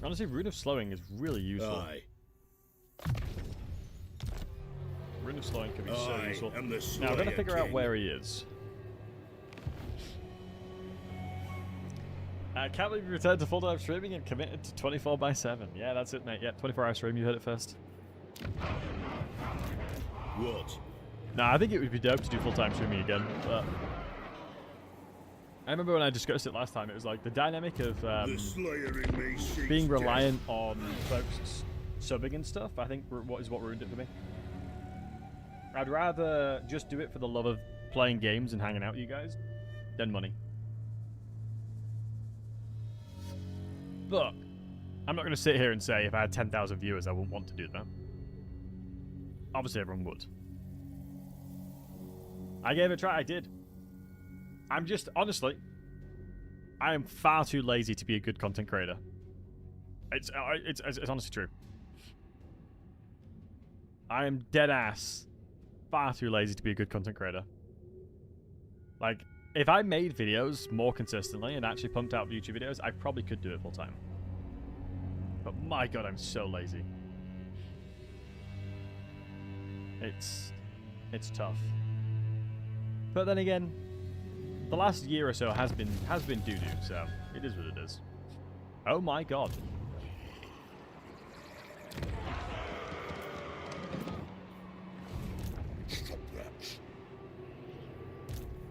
Honestly, Rune of Slowing is really useful. Aye. Rune of Slowing can be so I useful. am the Now, I'm going to Slayer figure out King. where he is. Can't believe you returned to full-time streaming and committed to 24/7. Yeah, that's it, mate. Yeah, 24-hour stream. You heard it first. What? Nah, I think it would be dope to do full-time streaming again, but... I remember when I discussed it last time, it was like the dynamic of The Slayer in me seeks being death. reliant on folks subbing and stuff. I think what ruined it for me. I'd rather just do it for the love of playing games and hanging out with you guys than money. But I'm not going to sit here and say if I had 10,000 viewers, I wouldn't want to do that. Obviously, everyone would. I gave it a try. I did. I'm just, honestly, I am far too lazy to be a good content creator. It's honestly true. I am dead ass far too lazy to be a good content creator. Like, if I made videos more consistently and actually pumped out YouTube videos, I probably could do it full time. But my god, I'm so lazy. It's tough. But then again, the last year or so has been doo-doo, so it is what it is. Oh my god.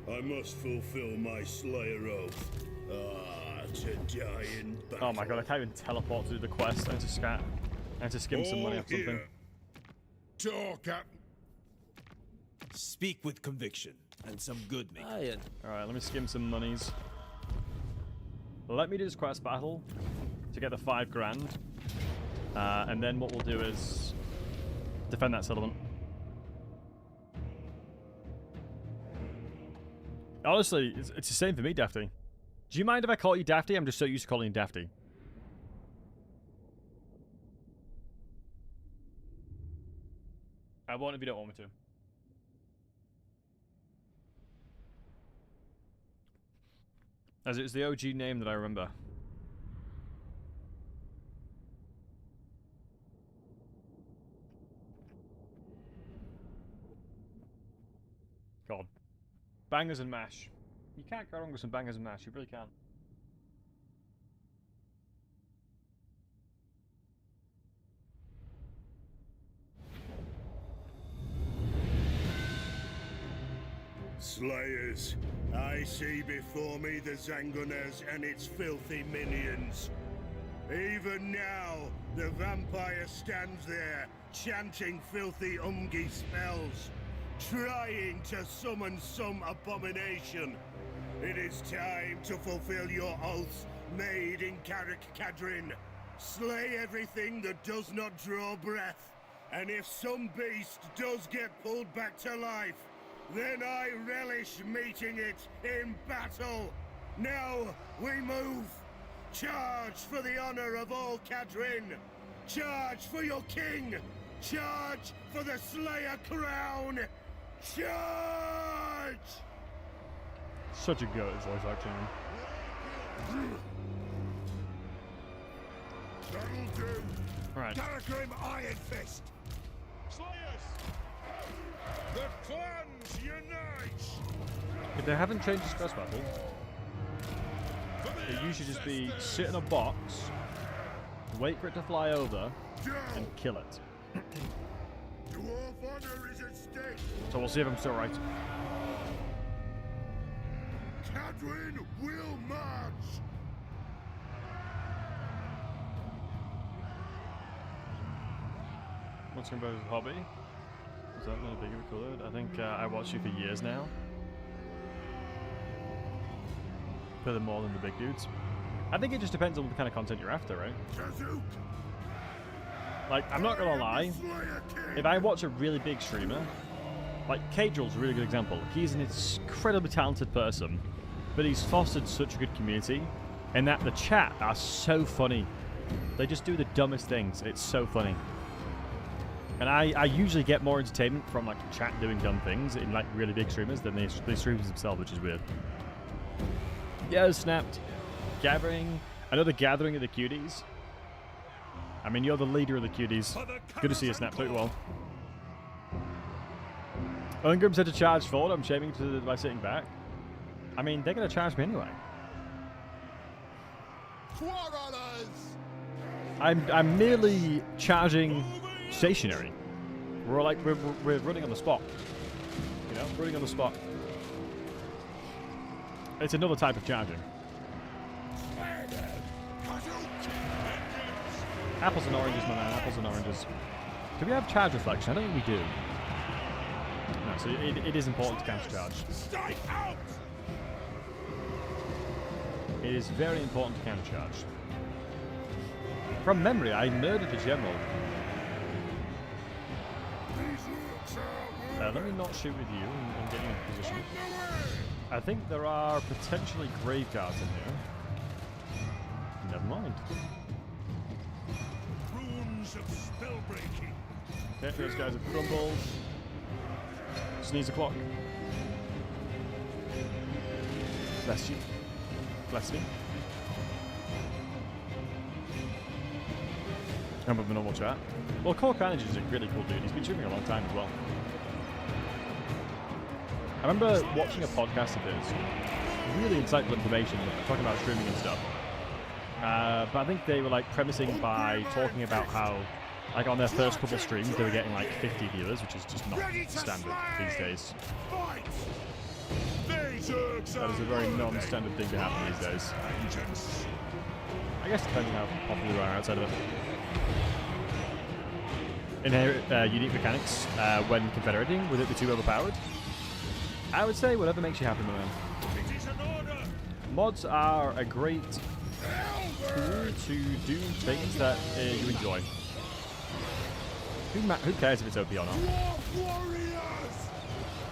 I must fulfill my Slayer oath. To die in battle. Oh my god, I can't even teleport to do the quest. I need to skim some money off something. Talk up. Speak with conviction and some good make. Alright, let me skim some monies. Let me do this quest battle to get the 5 grand. And then what we'll do is defend that settlement. Honestly, it's the same for me, Dafty. Do you mind if I call you Dafty? I'm just so used to calling you Dafty. I won't if you don't want me to. As it's the OG name that I remember. God. Bangers and mash. You can't go wrong with some bangers and mash, you really can't. Slayers, I see before me the Zangunas and its filthy minions. Even now, the vampire stands there, chanting filthy Umgi spells, trying to summon some abomination. It is time to fulfill your oaths made in Carrick Cadrin. Slay everything that does not draw breath, and if some beast does get pulled back to life, then I relish meeting it in battle. Now we move. Charge for the honor of all Cadrin. Charge for your king. Charge for the Slayer crown. Charge! Such a goat voice acting. That'll do. Alright. Daragrim Iron Fist. Slayers! The clans unite! If they haven't changed the stress battle, it usually just be sit in a box, wait for it to fly over, and kill it. Dwarf honor is at stake. So we'll see if I'm still right. Cadrin will march. What's going about his hobby? Is that really big of a colour? I think I watched you for years now. For more than the big dudes. I think it just depends on the kind of content you're after, right? Like, I'm not gonna lie, if I watch a really big streamer, like Cagel's a really good example. He's an incredibly talented person, but he's fostered such a good community, and that the chat are so funny. They just do the dumbest things. It's so funny. And I usually get more entertainment from like chat doing dumb things in like really big streamers than the streamers themselves, which is weird. Yeah, it snapped. Gathering. Another gathering of the cuties. I mean, you're the leader of the cuties. Good to see you, Snap. Took it well. Ungrim said to charge forward. I'm shaming by sitting back. I mean, they're going to charge me anyway. I'm merely charging stationary. We're like we're running on the spot. You know, running on the spot. It's another type of charging. Apples and oranges, my man. Apples and oranges. Do we have charge reflection? I don't think we do. No, so it is important to counter charge. It is very important to counter charge. From memory, I murdered the general. Let me not shoot with you and get you into position. I think there are potentially grave guards in here. Never mind. Runes of spell breaking. Okay, those guys have crumbled. Sneeze a clock. Bless you. Bless me. I'm with the normal chat. Well, Core Carnage is a really cool dude. He's been streaming a long time as well. I remember watching a podcast of his. Really insightful information, talking about streaming and stuff. But I think they were like premising by talking about how, like on their first couple streams, they were getting like 50 viewers, which is just not standard these days. That is a very non-standard thing to happen these days. I guess depending on how popular you are outside of it. Inherent unique mechanics when confederating, would it be too overpowered? I would say whatever makes you happy, my man. Mods are a great tool to do things that you enjoy. Who cares if it's OP or not?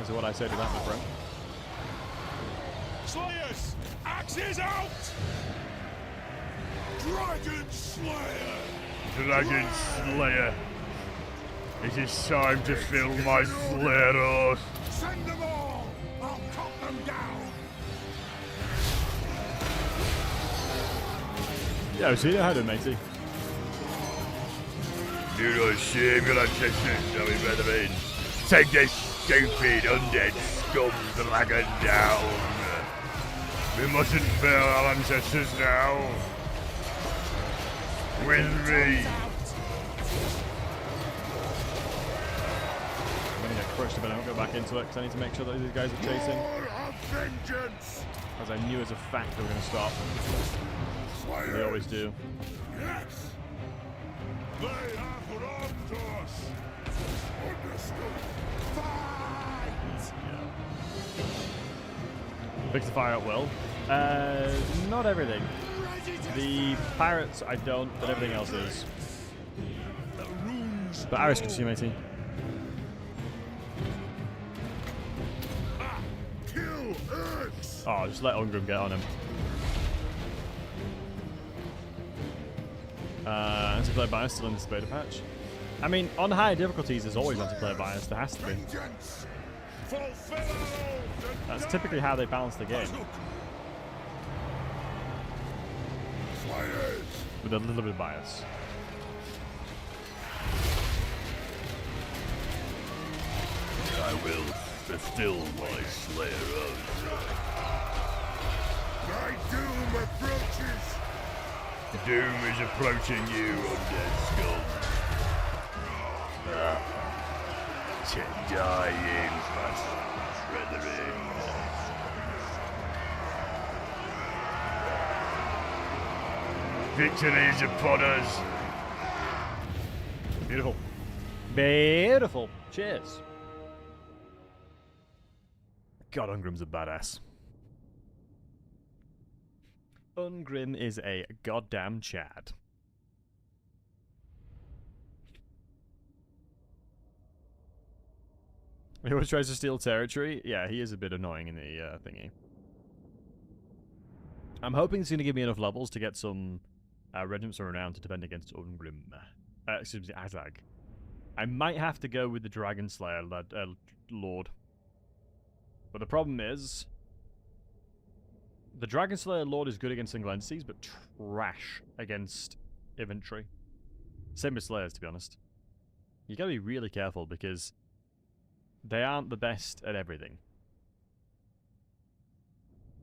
Is what I say to that, my friend. Slayers! Axes out! Dragon Slayer! Dragon Slayer. It is time to fill my flares. Send them all! I'll cut them down! Yeah, see you ahead, matey. Do not shame your ancestors, shall we, brethren? Take this stupid undead scum dragon down. We mustn't fail our ancestors now. With me. I'm gonna get crushed if I don't go back into it because I need to make sure that these guys are chasing. Vengeance! As I knew as a fact they were going to stop. They always do. Yes! They have wronged us! Understood! Fight! Yeah. Fix the fire out well. Not everything. The pirates I don't, but everything else is. But Iris can see matey. Kill Urks! Oh, just let Ungrim get on him. Anti-player bias still in this beta patch. I mean, on higher difficulties, there's always anti-player bias. There has to be. Vengeance! Fulfill our oath and That's typically how they balance the game, Slayers! with a little bit of bias. I will fulfill my slayer oath. My doom approaches! Doom is approaching you, undead scum. To die in brethren. Victory is upon us. Beautiful. Beautiful. Cheers. God, Ungrim's a badass. Ungrim is a goddamn Chad. He always tries to steal territory. Yeah, he is a bit annoying in the thingy. I'm hoping it's going to give me enough levels to get some regiments of renown to defend against Ungrim. Excuse me, Azag. I might have to go with the Dragon Slayer Lord. But the problem is, the Dragon Slayer Lord is good against single entities, but trash against infantry. Same with Slayers, to be honest. You gotta be really careful because they aren't the best at everything.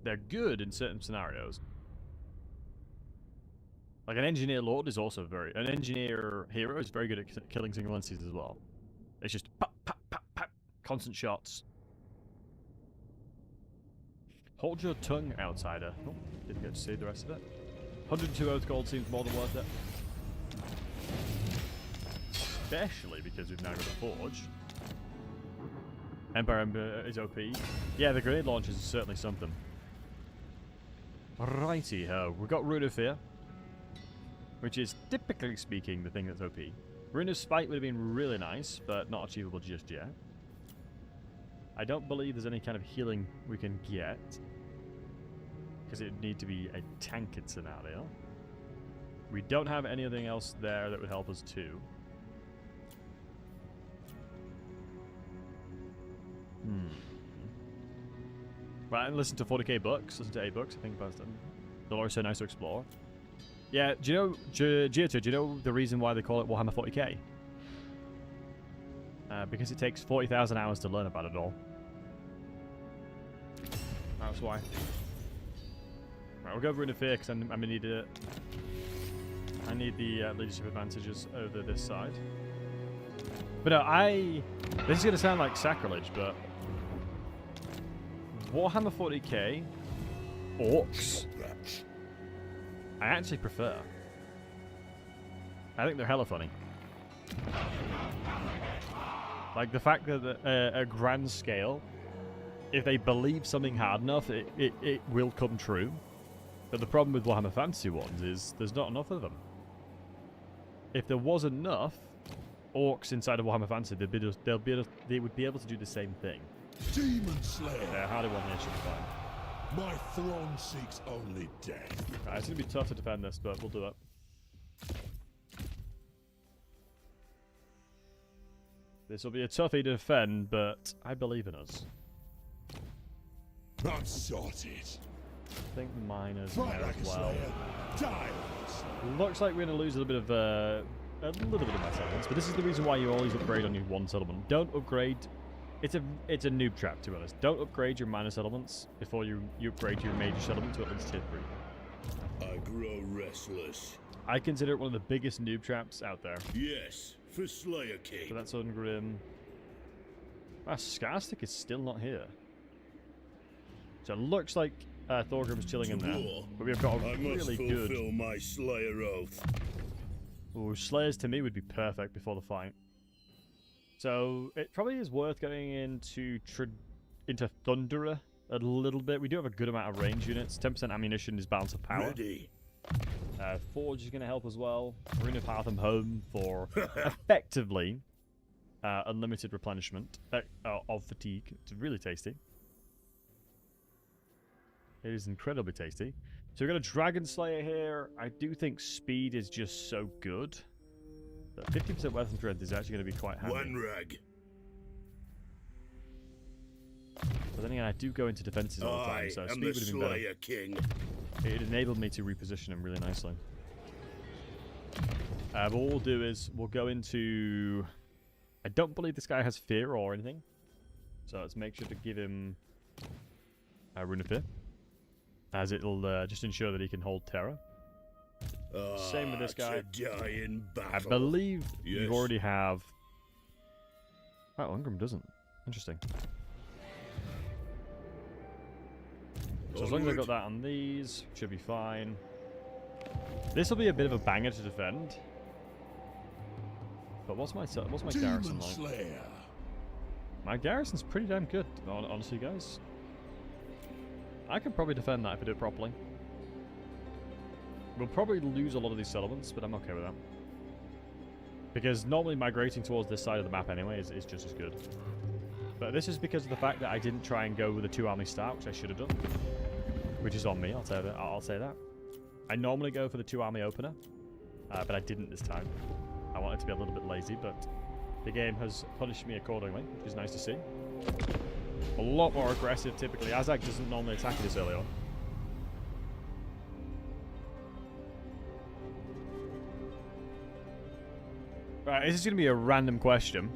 They're good in certain scenarios. Like an Engineer Lord is also an Engineer Hero is very good at killing single entities as well. It's just pop, pop, pop, pop, constant shots. Hold your tongue, outsider. Oh, didn't get to see the rest of it. 102 Oath Gold seems more than worth it. Especially because we've now got a Forge. Empire Ember is OP. Yeah, the grenade launchers is certainly something. Righty ho. We've got Rune of Fear. which is, typically speaking, the thing that's OP. Rune of Spite would have been really nice, but not achievable just yet. I don't believe there's any kind of healing we can get, because it would need to be a tanked scenario. We don't have anything else there that would help us too. Right, and listen to 40k books, listen to 8 books, I think about them. They're always so nice to explore. Yeah, do you know, Giotto, do you know the reason why they call it Warhammer 40k? Because it takes 40,000 hours to learn about it all. That's why. Right, we'll go Rune of Fear because I'm gonna need it. I need the leadership advantages over this side. But no, this is gonna sound like sacrilege, but Warhammer 40k orcs, I actually prefer. I think they're hella funny. Like the fact that at a grand scale, if they believe something hard enough, it will come true. But the problem with Warhammer Fantasy ones is there's not enough of them. If there was enough orcs inside of Warhammer Fantasy, they would be able to do the same thing. Demon Slayer! Yeah, harder one here should be fine. My throne seeks only death. Right, it's going to be tough to defend this, but we'll do it. This will be a toughie to defend, but I believe in us. I'm sorted. I think miners in Fight there like as a well. slayer. Die like a slayer. Looks like we're going to lose a little bit of my settlements, but this is the reason why you always upgrade on your one settlement. Don't upgrade. It's a noob trap, to be honest. Don't upgrade your minor settlements before you upgrade your major settlement to at least tier 3. I grow restless. I consider it one of the biggest noob traps out there. Yes, for Slayer King. So that's Ungrim. Scarstick is still not here. So it looks like Thorgrim's chilling in there. But we've got a really good... I must fulfill my Slayer oath. Ooh, Slayers to me would be perfect before the fight. So it probably is worth going into Thunderer a little bit. We do have a good amount of range units. 10% ammunition is balance of power. Ready. Forge is going to help as well. Rune of Heartham Home for effectively unlimited replenishment of fatigue. It's really tasty. It is incredibly tasty. So we've got a Dragon Slayer here. I do think speed is just so good. 50% weapon strength is actually going to be quite handy. One rag. But then again, I do go into defenses all the time, so speed would have been better. King. It enabled me to reposition him really nicely. But what we'll do is we'll go into... I don't believe this guy has fear or anything. So let's make sure to give him a Rune of Fear, as it'll just ensure that he can hold terror. Same with this guy. I believe you already have... Oh, Ungrim doesn't. Interesting. So as long as I've got that on these, should be fine. This will be a bit of a banger to defend. But what's my garrison like? Slayer. My garrison's pretty damn good, honestly, guys. I can probably defend that if I do it properly. We'll probably lose a lot of these settlements, but I'm okay with that. Because normally migrating towards this side of the map anyway is just as good. But this is because of the fact that I didn't try and go with a 2-army start, which I should have done. Which is on me, I'll say that. I normally go for the 2-army opener, but I didn't this time. I wanted to be a little bit lazy, but the game has punished me accordingly, which is nice to see. A lot more aggressive, typically. Azag doesn't normally attack this early on. Right, this is going to be a random question.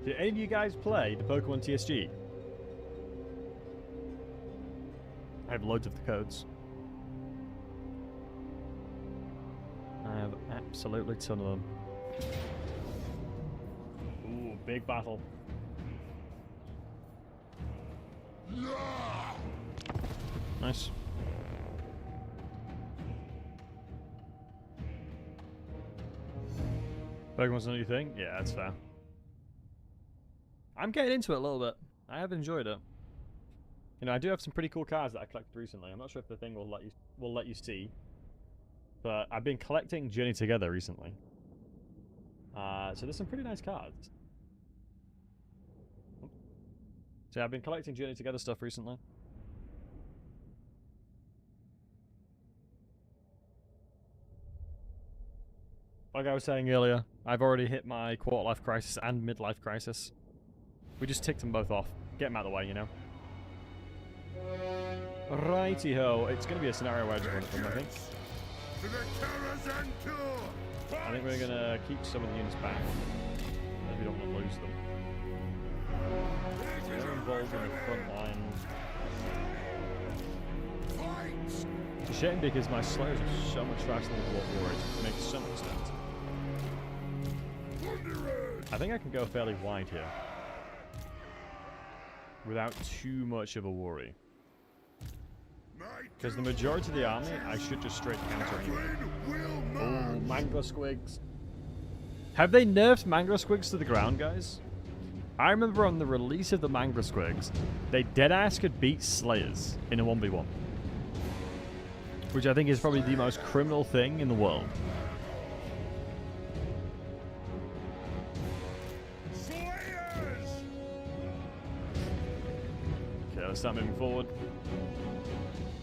Did any of you guys play the Pokemon TSG? I have loads of the codes. I have absolutely a ton of them. Ooh, big battle. Nice. Pokemon's a new thing? Yeah, that's fair. I'm getting into it a little bit. I have enjoyed it. You know, I do have some pretty cool cards that I collected recently. I'm not sure if the thing will let you see. But I've been collecting Journey Together recently. So there's some pretty nice cards. So I've been collecting Journey Together stuff recently. Like I was saying earlier, I've already hit my quarter-life crisis and midlife crisis. We just ticked them both off. Get them out of the way, you know. Righty-ho. It's going to be a scenario where I just run it from, I think. I think we're going to keep some of the units back. We don't want to lose them. They're involved in the front line. It's a shame because my Slayers are so much faster than what Warriors. It makes so much sense. I think I can go fairly wide here. Without too much of a worry. Because the majority of the army, I should just straight counter anyway. Oh, Mangler Squigs. Have they nerfed Mangler Squigs to the ground, guys? I remember on the release of the Mangler Squigs, they deadass could beat Slayers in a 1v1. Which I think is probably the most criminal thing in the world. Okay, let's start moving forward.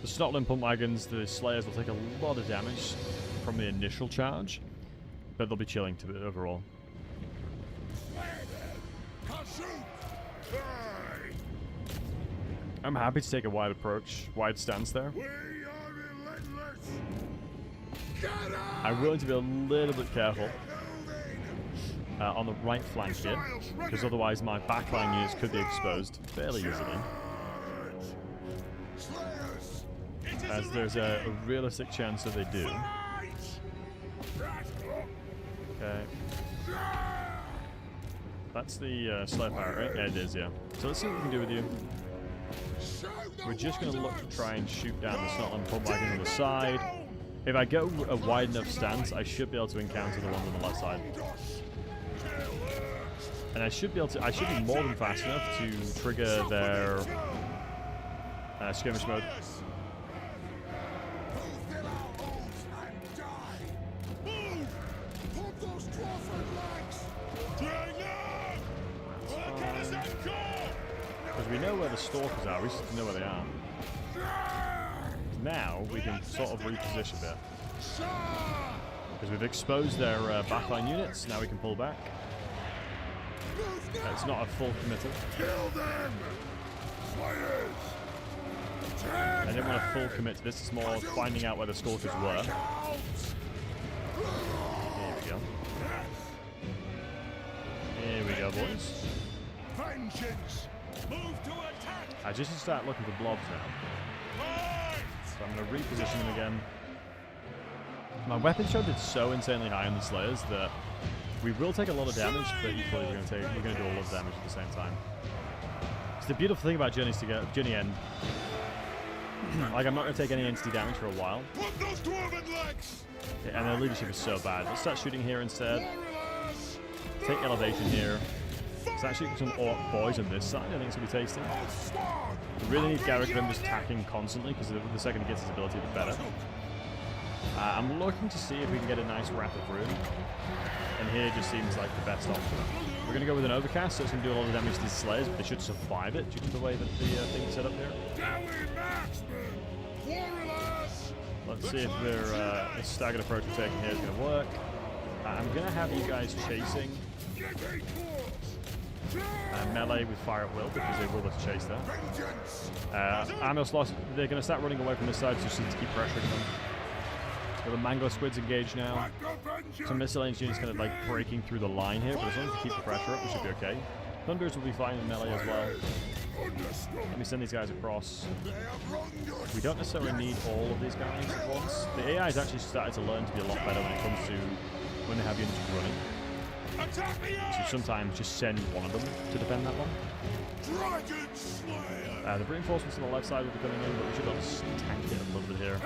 The Snotland pump wagons, the Slayers will take a lot of damage from the initial charge, but they'll be chilling to it overall. I'm happy to take a wide approach, wide stance there. I'm willing to be a little bit careful on the right flank here, because otherwise my backline units could be exposed fairly easily. As there's a realistic chance that they do. Okay. That's the Slayer Pirate, right? Yeah, it is, yeah. So let's see what we can do with you. We're just going to look to try and shoot down the Snotland pump wagon on the side. If I go a wide enough stance, I should be able to encounter the one on the left side. And I should be able to, I should be more than fast enough to trigger their skirmish mode. Because we know where the stalkers are, we just know where they are. Now we can sort of reposition a bit. Because we've exposed their backline units, now we can pull back. It's not a full committal. I didn't want a full commit to this, it's more finding out where the stalkers were. Here we go. Here we go, boys. I just need to start looking for blobs now. So I'm going to reposition them again. My weapon shot did so insanely high on the Slayers that we will take a lot of damage, but equally we're going to do a lot of damage at the same time. It's the beautiful thing about Journeys to get Journey End. Like, I'm not going to take any entity damage for a while. Yeah, and their leadership is so bad. Let's start shooting here instead. Take elevation here. Start shooting some orc boys on this side. I think it's going to be tasty. We really need Garrick Grim just attacking constantly, because the second he gets his ability, the better. I'm looking to see if we can get a nice Wrath of Ruin. And here just seems like the best option. We're going to go with an Overcast, so it's going to do a lot of damage to these Slayers, but they should survive it due to the way that the thing is set up here. Let's see if their staggered approach we're taking here is going to work. I'm going to have you guys chasing melee with Fire at Will, because they will let us chase there. Amos lost. They're going to start running away from this side, so just need to keep pressuring them. So the Mangler Squids engaged now. Some miscellaneous units kind of like breaking through the line here, but as long as we keep the pressure up, we should be okay. Thunders will be fine in melee as well. Let me send these guys across. We don't necessarily need all of these guys at once. The AI has actually started to learn to be a lot better when it comes to when they have units running. So sometimes just send one of them to defend that one. The reinforcements on the left side will be coming in, but we should be able to tank it a little bit here.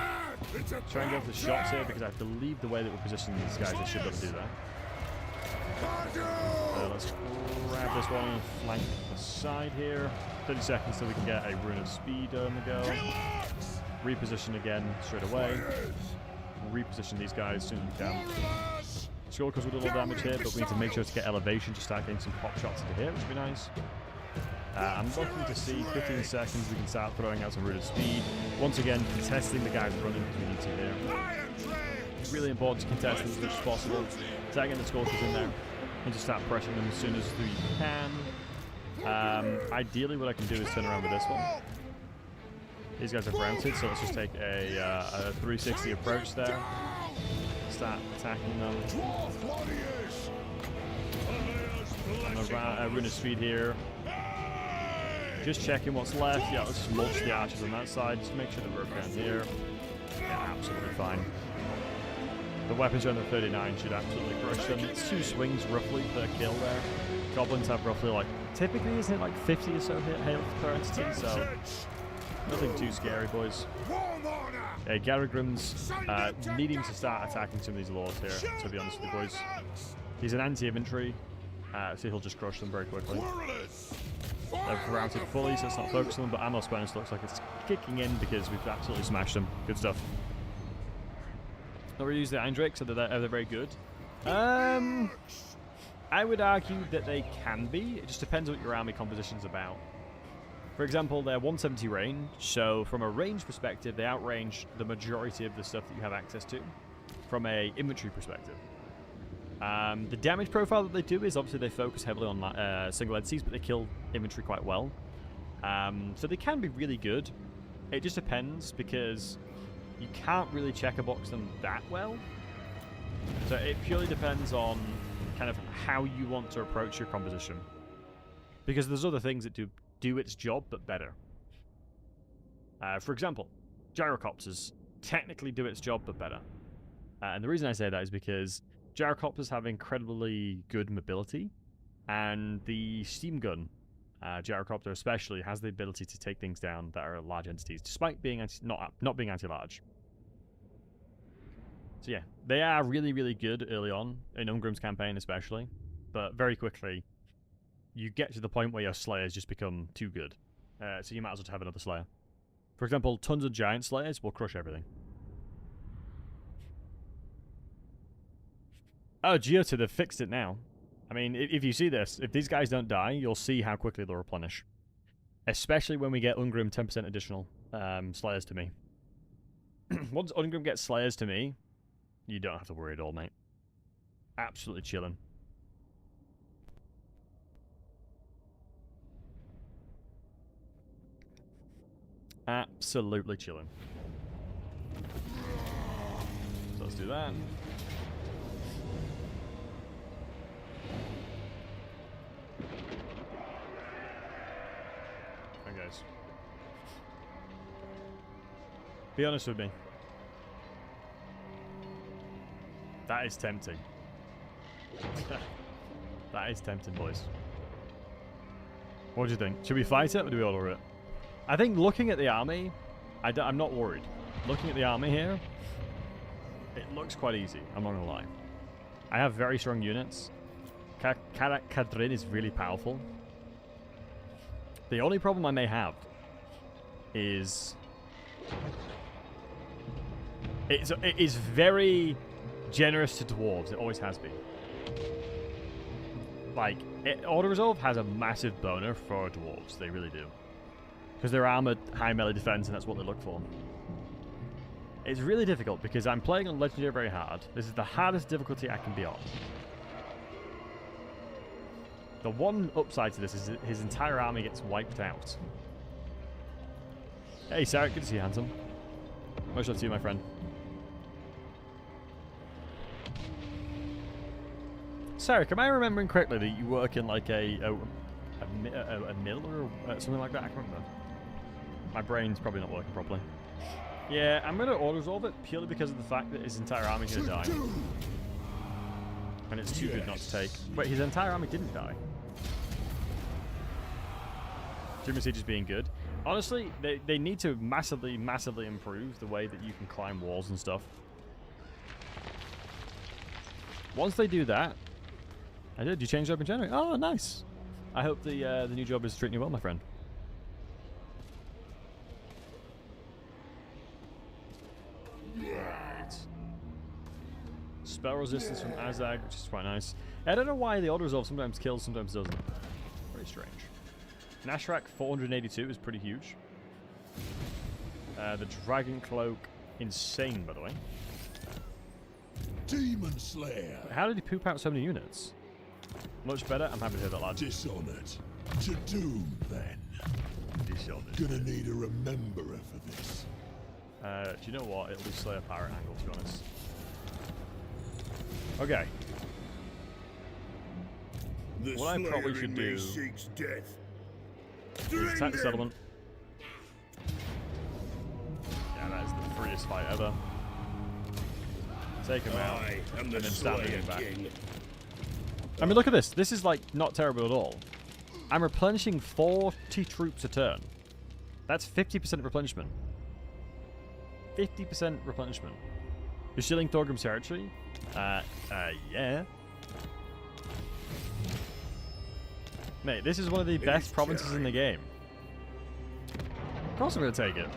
Try and go for the shots here, because I believe the way that we're positioning these guys, they should be able to do that. Let's grab this one and flank the side here. 30 seconds till we can get a Rune of Speed on the go. Reposition again straight away. reposition these guys as soon as we can. Sure, because we do a little damage here, but we need to make sure to get elevation to start getting some pop shots into here, which would be nice. I'm looking to see 15 seconds we can start throwing out some rooted speed. Once again, contesting the guys running because we need to here. It's really important to contest them as much as possible. Start getting the scorchers in there and just start pressuring them as soon as we can. Ideally, what I can do is turn around with this one. These guys are grounded, so let's just take a 360 approach there. Start attacking them. On rune speed here. Just checking what's left. Yeah, let's just mulch the archers on that side. Just make sure that we're down here. Yeah, absolutely fine. The weapons on the 39 should absolutely crush them. It's 2 swings roughly per kill there. Goblins have roughly like, typically isn't it like 50 or so hit health per entity, so nothing too scary, boys. Yeah, Garrigram's needing to start attacking some of these lords here, to be honest with you, boys. He's an anti-infantry, so he'll just crush them very quickly. They've routed fully, so it's not focused on them, but ammo bonus looks like it's kicking in because we've absolutely smashed them. Good stuff. Not really use the Iron Drake, so they're very good. I would argue that they can be. It just depends what your army composition's about. For example, they're 170 range, so from a range perspective, they outrange the majority of the stuff that you have access to from a inventory perspective. The damage profile that they do is obviously they focus heavily on single entities, but they kill infantry quite well. So they can be really good. It just depends because you can't really checker-box them that well. So it purely depends on kind of how you want to approach your composition. Because there's other things that do its job, but better. For example, gyrocopters technically do its job, but better. And the reason I say that is because gyrocopters have incredibly good mobility, and the steam gun, gyrocopter especially, has the ability to take things down that are large entities, despite being not being anti-large. So yeah, they are really, really good early on, in Ungrim's campaign especially, but very quickly, you get to the point where your Slayers just become too good. So you might as well have another Slayer. For example, tons of Giant Slayers will crush everything. Oh, Geota, they've fixed it now. I mean, if you see this, if these guys don't die, you'll see how quickly they'll replenish. Especially when we get Ungrim 10% additional Slayers to me. Once Ungrim gets Slayers to me, you don't have to worry at all, mate. Absolutely chilling. Absolutely chilling. So let's do that. Okay, guys. Be honest with me. That is tempting. That is tempting, boys. What do you think? Should we fight it or do we order it? I think looking at the army, I'm not worried. Looking at the army here, it looks quite easy, I'm not going to lie. I have very strong units. Kadrin is really powerful. The only problem I may have is it is very generous to dwarves. It always has been. Like, Auto Resolve has a massive boner for dwarves. They really do. Because they're armored, high melee defense, and that's what they look for. It's really difficult because I'm playing on Legendary very hard. This is the hardest difficulty I can be on. The one upside to this is that his entire army gets wiped out. Hey, Sarah, good to see you, handsome. Much love to you, my friend. Sarah, am I remembering correctly that you work in like a mill or something like that? I can't remember. My brain's probably not working properly. Yeah, I'm going to auto-resolve it purely because of the fact that his entire army's going to die. And it's too good not to take. Wait, his entire army didn't die. Jimmy Siege is being good. Honestly, they need to massively improve the way that you can climb walls and stuff. Once they do that... I did. You changed up in January. Oh, nice. I hope the new job is treating you well, my friend. Right. spell resistance from Azag, which is quite nice. I don't know why the auto resolve sometimes kills, sometimes doesn't. Very strange. Nashrak 482 is pretty huge. The Dragon Cloak, insane by the way. Demon Slayer. How did he poop out so many units? Much better. I'm happy to hear that, lad. Dishonored. To doom, then. Dishonored. Gonna need a rememberer for this. Do you know what? It'll be Slayer Pirate angle, to be honest. Okay. What I probably should do is attack the settlement. Yeah, that is the freest fight ever. Take him out, and then start moving back. I mean, look at this. This is, like, not terrible at all. I'm replenishing 40 troops a turn. That's 50% replenishment. 50% replenishment. You're shielding Thorgrim's territory? Yeah. Mate, this is one of the best provinces in the game. Of course I'm going to take it.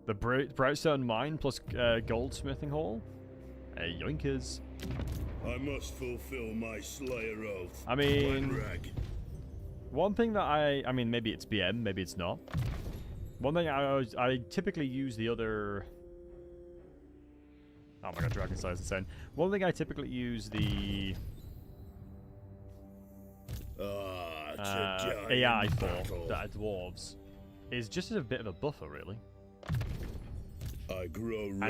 The Brightstone Mine plus Goldsmithing Hall? Hey, yoinkers. I must fulfill my Slayer oath. I mean, one thing that I mean, maybe it's BM, maybe it's not. One thing I typically use the other... Oh my god, Dragon Size is insane. One thing I typically use the... AI for, that are dwarves, is just as a bit of a buffer, really. I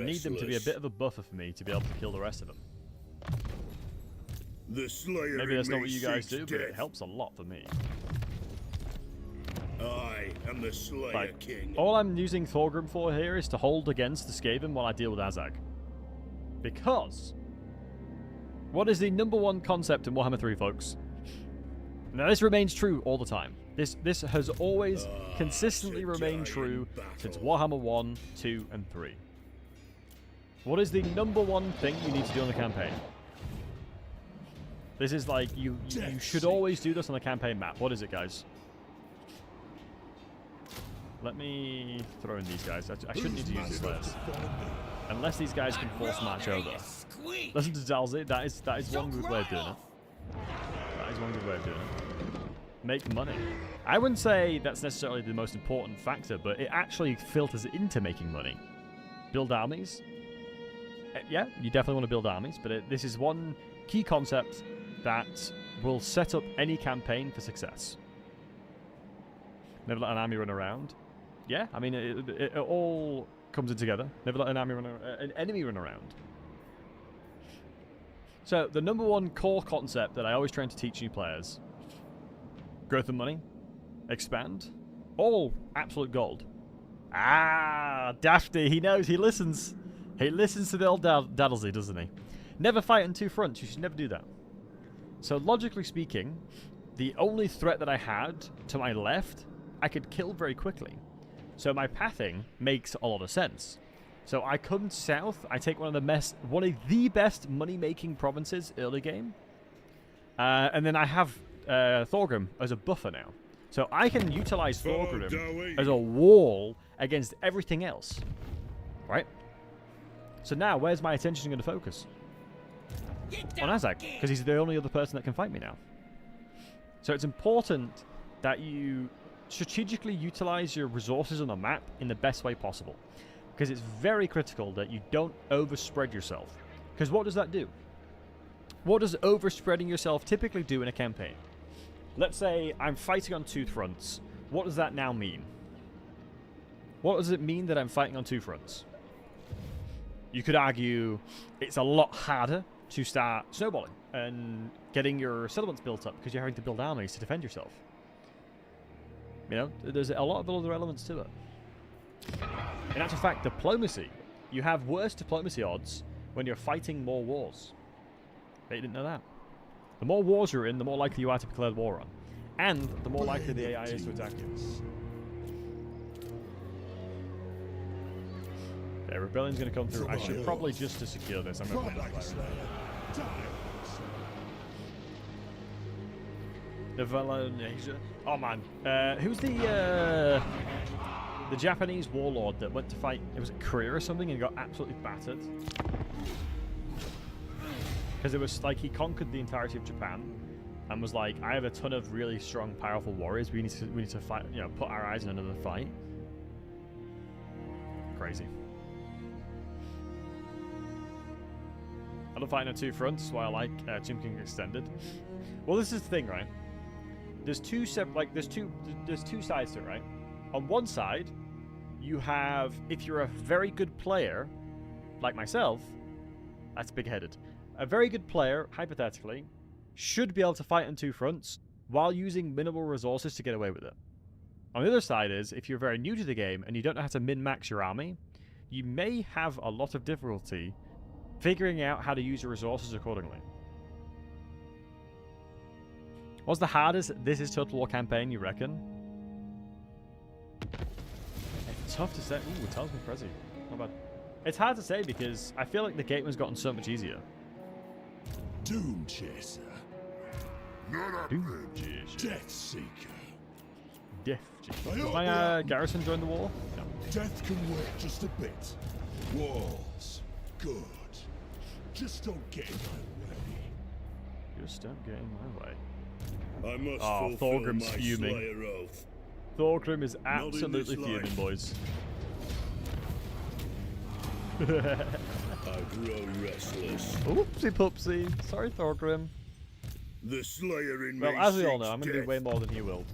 need them to be a bit of a buffer for me to be able to kill the rest of them. Maybe that's not what you guys do, but it helps a lot for me. I am the Slayer King. All I'm using Thorgrim for here is to hold against the Skaven while I deal with Azag. Because what is the #1 concept in Warhammer 3, folks? Now this remains true all the time. This has always consistently remained true since Warhammer 1, 2, and 3. What is the #1 thing you need to do on the campaign? This is like, you should always do this on the campaign map. What is it, guys? Let me throw in these guys. I shouldn't need to use these players. Unless these guys can force match over. Listen to Dawi. That is one good way of doing it. That is one good way of doing it. Make money. I wouldn't say that's necessarily the most important factor, but it actually filters into making money. Build armies. Yeah, you definitely want to build armies, but this is one key concept that will set up any campaign for success. Never let an army run around. Yeah, I mean, it all comes in together. Never let an enemy run around. So, the #1 core concept that I always try to teach new players: growth and money, expand, all absolute gold. Ah, Dafty, he knows, he listens. He listens to the old Battlesey, doesn't he? Never fight on two fronts, you should never do that. So, logically speaking, the only threat that I had to my left, I could kill very quickly. So my pathing makes a lot of sense. So I come south, I take one of the best money-making provinces early game, and then I have Thorgrim as a buffer now. So I can utilize Thorgrim as a wall against everything else, right? So now, where's my attention going to focus? On Azag, because he's the only other person that can fight me now. So it's important that you strategically utilize your resources on the map in the best way possible, because it's very critical that you don't overspread yourself. Because what does that do? What does overspreading yourself typically do in a campaign? Let's say I'm fighting on two fronts. What does that now mean? What does it mean that I'm fighting on two fronts? You could argue it's a lot harder to start snowballing and getting your settlements built up because you're having to build armies to defend yourself. You know, there's a lot of other elements to it. In actual fact, diplomacy. You have worse diplomacy odds when you're fighting more wars. Bet you didn't know that. The more wars you're in, the more likely you are to declare war on. And the more likely the AI is to attack you. Okay, rebellion's going to come through. I should probably, just to secure this, I'm going to play this player. Novella in Asia. Oh man, who's the the Japanese warlord that went to fight, it was Korea or something, and got absolutely battered. Because it was like he conquered the entirety of Japan and was like, I have a ton of really strong, powerful warriors. We need to fight, you know, put our eyes in another fight. Crazy. I love fighting on two fronts. That's why I like Tomb King Extended. Well, this is the thing, right? There's two sides to it, right? On one side, you have, if you're a very good player, like myself, that's big-headed. A very good player, hypothetically, should be able to fight on two fronts while using minimal resources to get away with it. On the other side is, if you're very new to the game and you don't know how to min-max your army, you may have a lot of difficulty figuring out how to use your resources accordingly. What's the hardest This Is Total War campaign, you reckon? It's tough to say. Ooh, it tells me Prezi. Not bad. It's hard to say because I feel like the game has gotten so much easier. Doom Chaser. Not a Doom Chaser. Death Seeker. Death Chaser. Did my garrison join the war? No. Death can work just a bit. Walls. Good. Just don't get in my way. Just don't get in my way. I must Oh, fulfill Thorgrim's my fuming. Slayer oath. Thorgrim is in absolutely this fuming, life. boys. I grow restless. Oopsie poopsie. Sorry, Thorgrim. The Slayer in Well, me as we all seeks know, I'm going to do death. way more than he will.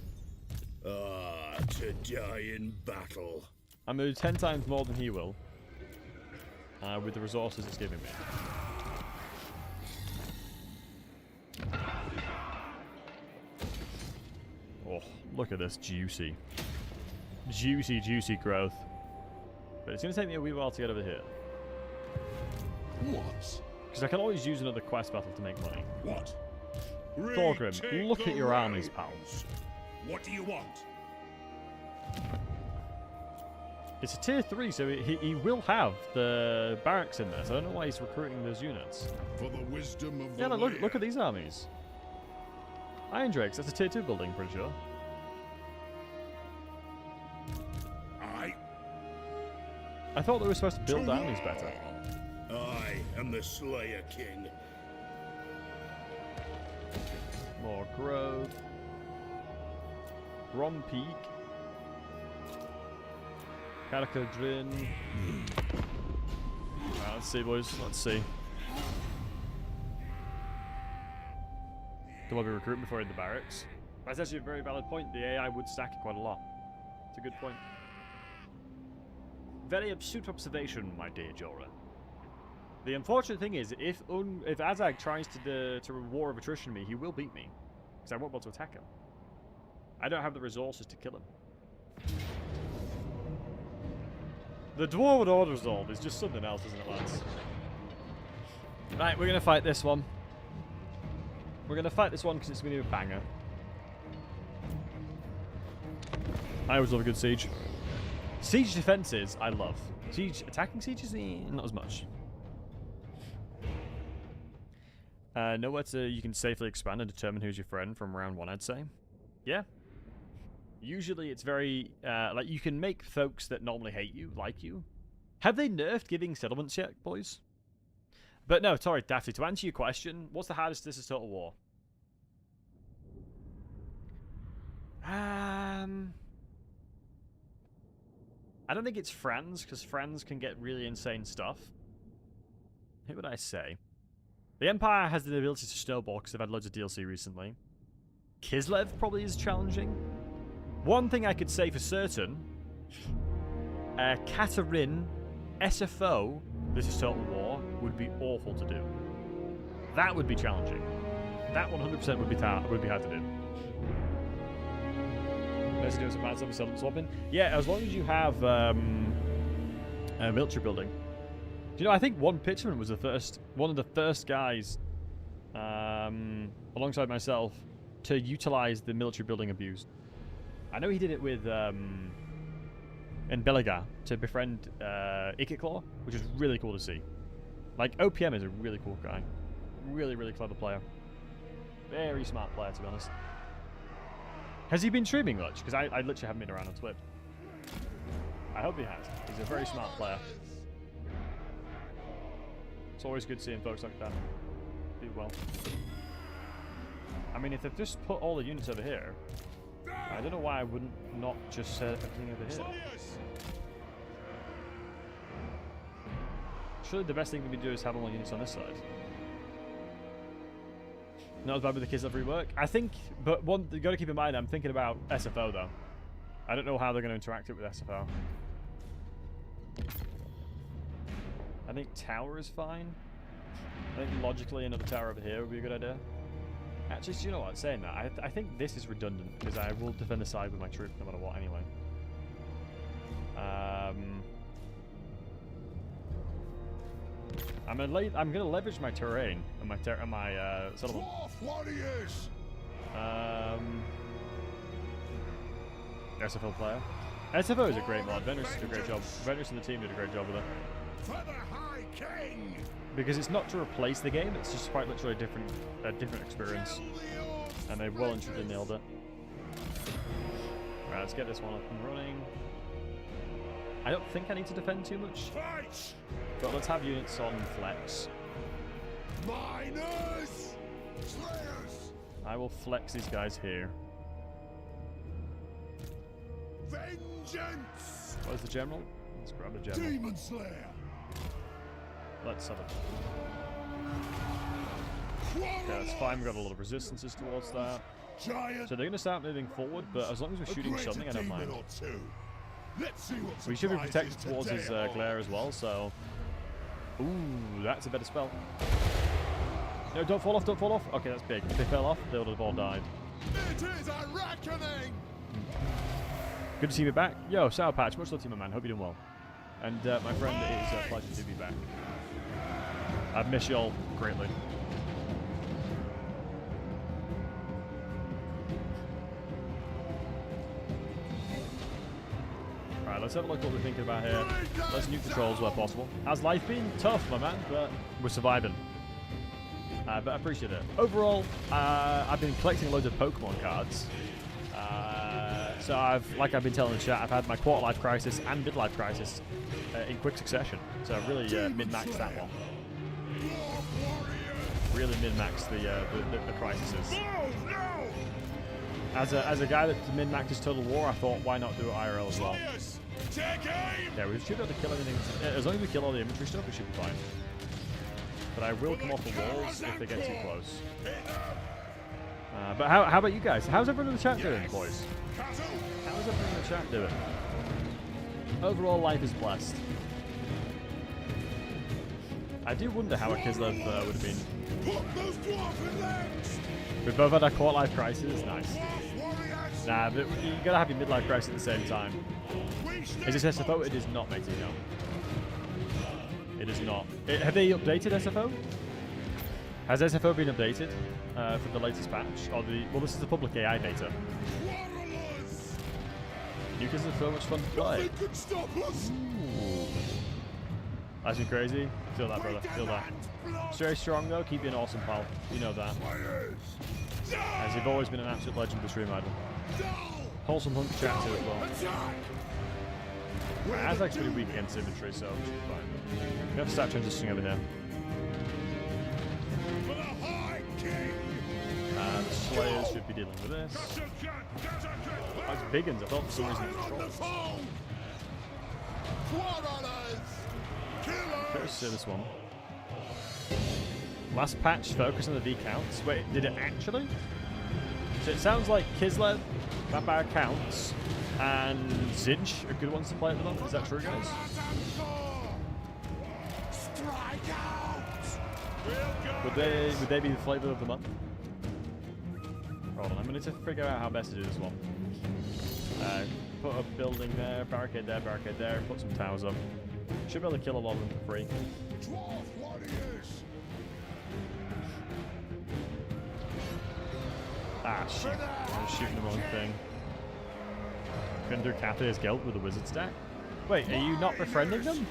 Ah, to die in battle. I'm going to do 10 times more than he will. With the resources it's giving me. Oh, look at this juicy. Juicy growth. But it's going to take me a wee while to get over here. What? Because I can always use another quest battle to make money. What? Thorgrim, Retake look the at your armies, pal. realms. What do you want? It's a tier 3, so he will have the barracks in there, so I don't know why he's recruiting those units. For the wisdom of Yeah, the look at these armies. Iron Drakes, that's a tier 2 building, pretty sure. I thought they were supposed to build armies better. I am the Slayer King. More growth. Grom Peak. Karakadrin. Right, let's see, boys. Let's see. Do I be recruiting before in the barracks? That's actually a very valid point. The AI would stack it quite a lot. It's a good point. Very astute observation, my dear Jorah. The unfortunate thing is, if Azag tries to war of attrition me, he will beat me. Because I won't be able to attack him. I don't have the resources to kill him. The Dwarven Order resolve is just something else, isn't it, lads? Right, we're going to fight this one. We're going to fight this one because it's going to be a banger. I always love a good siege. Siege defenses, I love. Siege attacking sieges, not as much. Nowhere you can safely expand and determine who's your friend from round 1, I'd say. Yeah. Usually it's very, like, you can make folks that normally hate you, like you. Have they nerfed giving settlements yet, boys? But no, sorry, Daphne, to answer your question, what's the hardest This Is Total War? I don't think it's Franz, because Franz can get really insane stuff. Who would I say? The Empire has the ability to snowball because they've had loads of DLC recently. Kislev probably is challenging. One thing I could say for certain, Katerin, SFO, This Is Total War, would be awful to do. That would be challenging. That 100% would be hard to do. Let's do some bad stuff with swapping. Yeah, as long as you have military building. Do you know, I think one pitchman was one of the first guys, alongside myself, to utilize the military building abuse. I know he did it with in Belagar to befriend Ikitclaw, which is really cool to see. Like, OPM is a really cool guy. Really, really clever player. Very smart player, to be honest. Has he been streaming much? Because I literally haven't been around on Twitch. I hope he has. He's a very smart player. It's always good seeing folks like that do well. I mean, if they've just put all the units over here, I don't know why I wouldn't not just set everything over here. Surely the best thing we do is have all the units on this side. Not as bad with the kids that rework. I think, but one you got to keep in mind, I'm thinking about SFO though. I don't know how they're going to interact it with SFO. I think tower is fine. I think logically another tower over here would be a good idea. Actually, you know what? Saying that, I think this is redundant because I will defend the side with my troop no matter what anyway. I'm gonna leverage my terrain and my settlement. SFO player. SFO is a great mod. Venus did a great job. Venus and the team did a great job with it. For the High King! Because it's not to replace the game, it's just quite literally a different experience. And they've well and truly nailed it. Right, let's get this one up and running. I don't think I need to defend too much. But let's have units on flex. Miners! Slayers! I will flex these guys here. Vengeance! Where's the general? Let's grab the general. Demon Slayer! Let's have it. Okay, that's fine. We've got a lot of resistances towards that. Giant. So they're going to start moving forward, but as long as we're shooting something, I don't mind. Let's see what We should be protected towards his glare as well, so... Ooh, that's a better spell. No, don't fall off, don't fall off. Okay, that's big. If they fell off, they would have all died. It is a reckoning! Good to see you back. Yo, Sour Patch, much love to you, my man. Hope you're doing well. And my friend, it is a pleasure to be back. I've missed y'all greatly. Alright, let's have a look at what we're thinking about here. Let's nuke the trolls where possible. Has life been tough, my man, but we're surviving. But I appreciate it. Overall, I've been collecting loads of Pokemon cards. So like I've been telling the chat, I've had my quarter-life crisis and mid-life crisis in quick succession. So I've really min-maxed that one. Really min-maxed the crises. As a guy that min-maxed his Total War, I thought, why not do it IRL as well? Yeah, we should be able to kill anything. As long as we kill all the infantry stuff, we should be fine. But I will come off the walls if they get too close. But how about you guys? How's everyone in the chat doing, boys? How's everyone in the chat doing? Overall, life is blessed. I do wonder how a Kislev would have been. We both had our quarter-life crisis. Nice. Nah, but you gotta have your midlife crisis at the same time. Is this SFO? It is not, matey, no. It is not. Have they updated SFO? Has SFO been updated for the latest patch? Or well, this is the public AI beta. Nuke is so much fun to play. Ooh. That's been crazy. Feel that, brother. Feel that. Stay strong, though. Keep being awesome, pal. You know that. As you've always been an absolute legend of stream idol. Wholesome hunt chat too as well. Right, that's actually weak against infantry, so it should be fine. We have to start transitioning over here. The Slayers should be dealing with this. That's big uns. I thought for some reason it was trolls. Let's see this one. Last patch, focus on the V counts. Wait, did it actually? So it sounds like Kislev, Vampire Counts, and Zinch are good ones to play at the moment. Is that true, guys? Would they be the flavour of the month? Hold on, I'm going to figure out how best to do this one. Put a building there, barricade there, put some towers up. Should be able to kill a lot of them for free. Ah, shoot. I was shooting the wrong thing. Couldn't do Cathay's Guild with a wizard stack? Wait, are you not befriending them?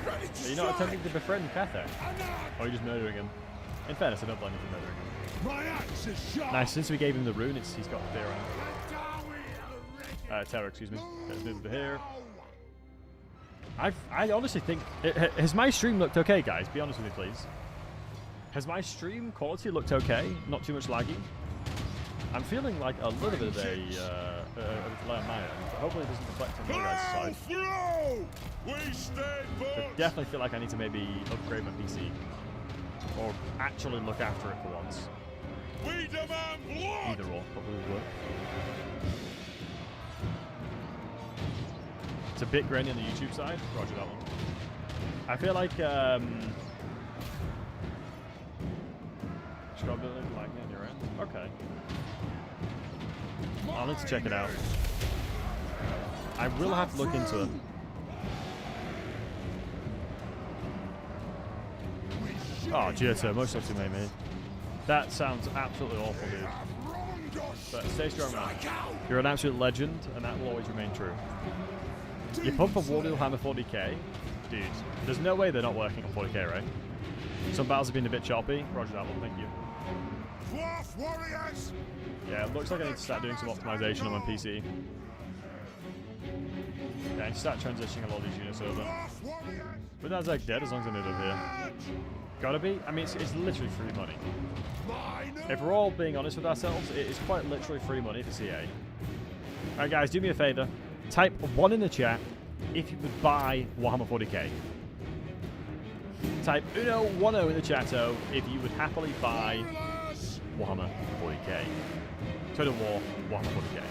Are you not attempting to befriend Cathay? Or are you just murdering him? In fairness, I don't blame you for murdering him. Nice, since we gave him the rune, he's got fear on him. Terror, excuse me. Let's move over here. I honestly think... has my stream looked okay, guys? Be honest with me, please. Has my stream quality looked okay? Not too much laggy? I'm feeling like a little bit of a delay on my end, but hopefully it doesn't reflect on your guys' side. I definitely feel like I need to maybe upgrade my PC. Or actually look after it for once. Either or, probably would work. It's a bit grainy on the YouTube side. Roger that one. I feel like scrubability like on your end. Okay. I'll need to check it out. I will have to look into it. Oh, Gioto, most of you made me. That sounds absolutely awful, dude. But stay strong, man. You're an absolute legend, and that will always remain true. You pump a Warhammer 40k? Dude, there's no way they're not working on 40k, right? Some battles have been a bit choppy. Roger that one, thank you. Yeah, it looks like I need to start doing some optimization on my PC. Yeah, I need to start transitioning a lot of these units over. But that's like dead as long as I move over here. Gotta be? I mean, it's literally free money. If we're all being honest with ourselves, it is quite literally free money for CA. Alright guys, do me a favour. Type 1 in the chat if you would buy Warhammer 40k. Type Uno 10 in the chat if you would happily buy Warhammer 40k. Total War Warhammer 40k.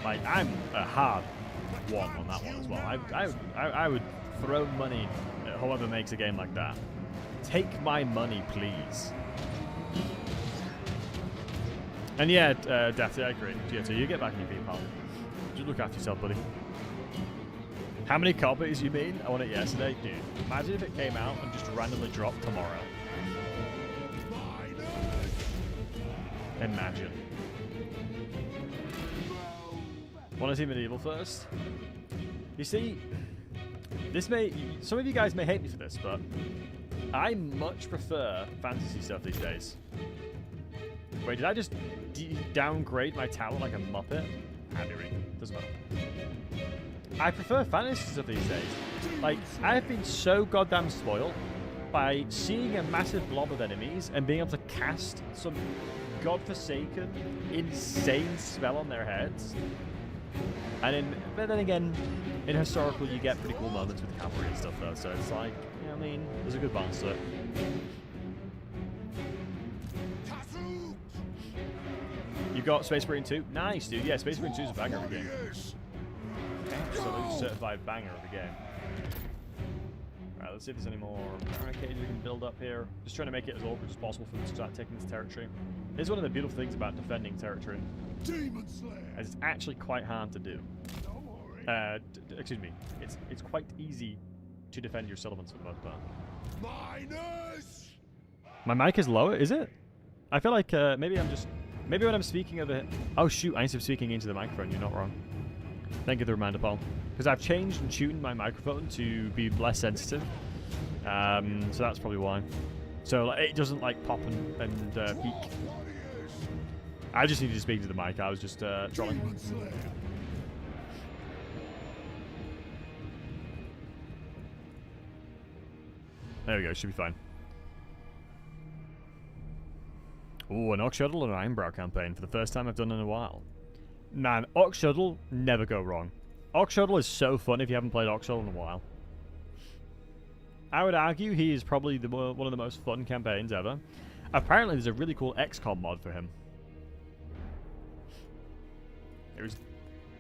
Like, I'm a hard one on that one as well. I would throw money at whoever makes a game like that. Take my money, please. And yeah, Daffy, I agree. Gioto, you get back in your feet, pal. Just look after yourself, buddy. How many copies you mean? I won it yesterday. Dude, imagine if it came out and just randomly dropped tomorrow. Imagine. Want to see Medieval first? You see, this may... Some of you guys may hate me for this, but I much prefer fantasy stuff these days. Wait, did I just downgrade my tower like a muppet? Handy ring. Doesn't matter. I prefer fantasy stuff these days. Like, I have been so goddamn spoiled by seeing a massive blob of enemies and being able to cast some godforsaken, insane spell on their heads. But then again, in historical, you get pretty cool moments with cavalry and stuff, though. So it's like, you know what I mean? There's a good balance to it. You got Space Marine 2? Nice, dude. Yeah, Space Marine 2 is a banger of a game. Absolutely certified banger of a game. Alright, let's see if there's any more barricades we can build up here. Just trying to make it as awkward as possible for them to start taking this territory. It's one of the beautiful things about defending territory. Demon Slayer. It's actually quite hard to do. Excuse me. It's quite easy to defend your settlements for the most part. Minus. My mic is lower, is it? I feel like maybe when I'm speaking over here. Oh shoot, I need to be speaking into the microphone. You're not wrong. Thank you for the reminder, Paul. Because I've changed and tuned my microphone to be less sensitive. So that's probably why. So like, it doesn't like pop and peak. I just needed to speak to the mic. I was just trolling. There we go. Should be fine. Ooh, an Ox Shuttle and an Ironbrow campaign for the first time I've done in a while. Man, Ox Shuttle, never go wrong. Ox Shuttle is so fun if you haven't played Ox Shuttle in a while. I would argue he is probably one of the most fun campaigns ever. Apparently there's a really cool XCOM mod for him. It was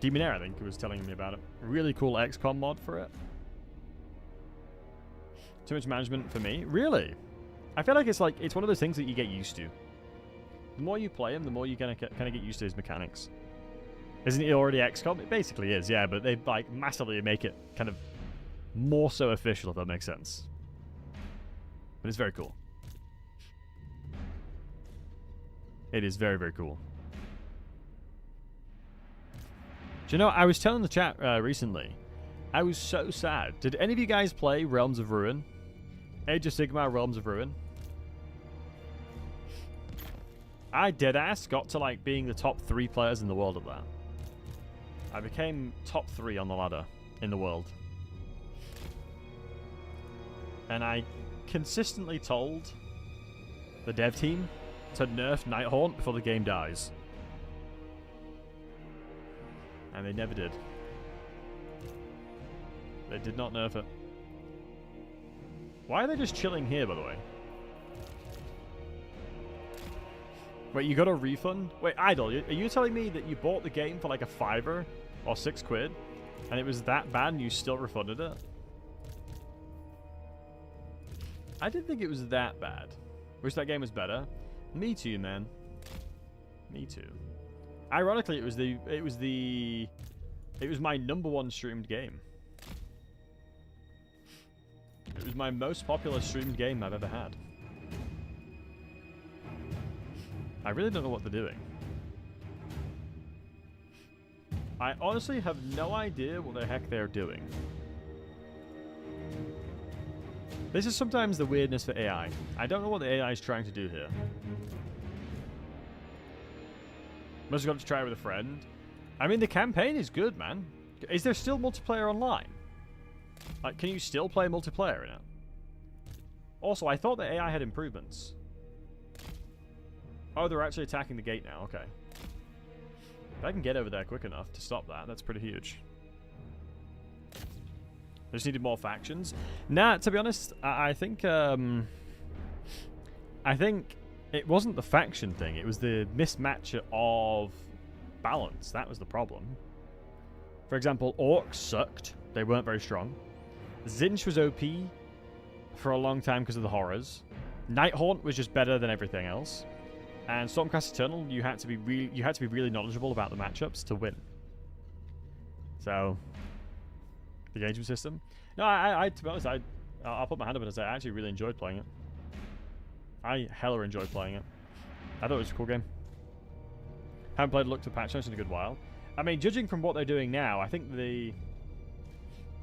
Demonair, I think, who was telling me about it. A really cool XCOM mod for it. Too much management for me? Really? I feel like it's one of those things that you get used to. The more you play him, the more you kind of get used to his mechanics. Isn't it already XCOM? It basically is, yeah, but they like massively make it kind of more so official, if that makes sense. But it's very cool. It is very, very cool. Do you know, I was telling the chat recently, I was so sad. Did any of you guys play Realms of Ruin? Age of Sigmar Realms of Ruin? I deadass got to like being the top 3 players in the world of that. I became top 3 on the ladder in the world. And I consistently told the dev team to nerf Nighthaunt before the game dies. And they never did. They did not nerf it. Why are they just chilling here, by the way? Wait, you got a refund? Wait, Idol, are you telling me that you bought the game for like a $5 or £6 and it was that bad and you still refunded it? I didn't think it was that bad. Wish that game was better. Me too, man. Me too. Ironically, it was my #1 streamed game. It was my most popular streamed game I've ever had. I really don't know what they're doing. I honestly have no idea what the heck they're doing. This is sometimes the weirdness for AI. I don't know what the AI is trying to do here. Must have got to try it with a friend. I mean, the campaign is good, man. Is there still multiplayer online? Like, can you still play multiplayer in it? Also, I thought the AI had improvements. Oh, they're actually attacking the gate now. Okay. If I can get over there quick enough to stop that, that's pretty huge. I just needed more factions. Nah, to be honest, I think it wasn't the faction thing. It was the mismatch of balance. That was the problem. For example, Orcs sucked. They weren't very strong. Zinch was OP for a long time because of the horrors. Nighthaunt was just better than everything else. And Stormcast Eternal, you had to be really knowledgeable about the matchups to win. So, the engagement system. No, to be honest, I'll put my hand up and say I actually really enjoyed playing it. I hella enjoyed playing it. I thought it was a cool game. Haven't played Look to patch notes in a good while. I mean, judging from what they're doing now, I think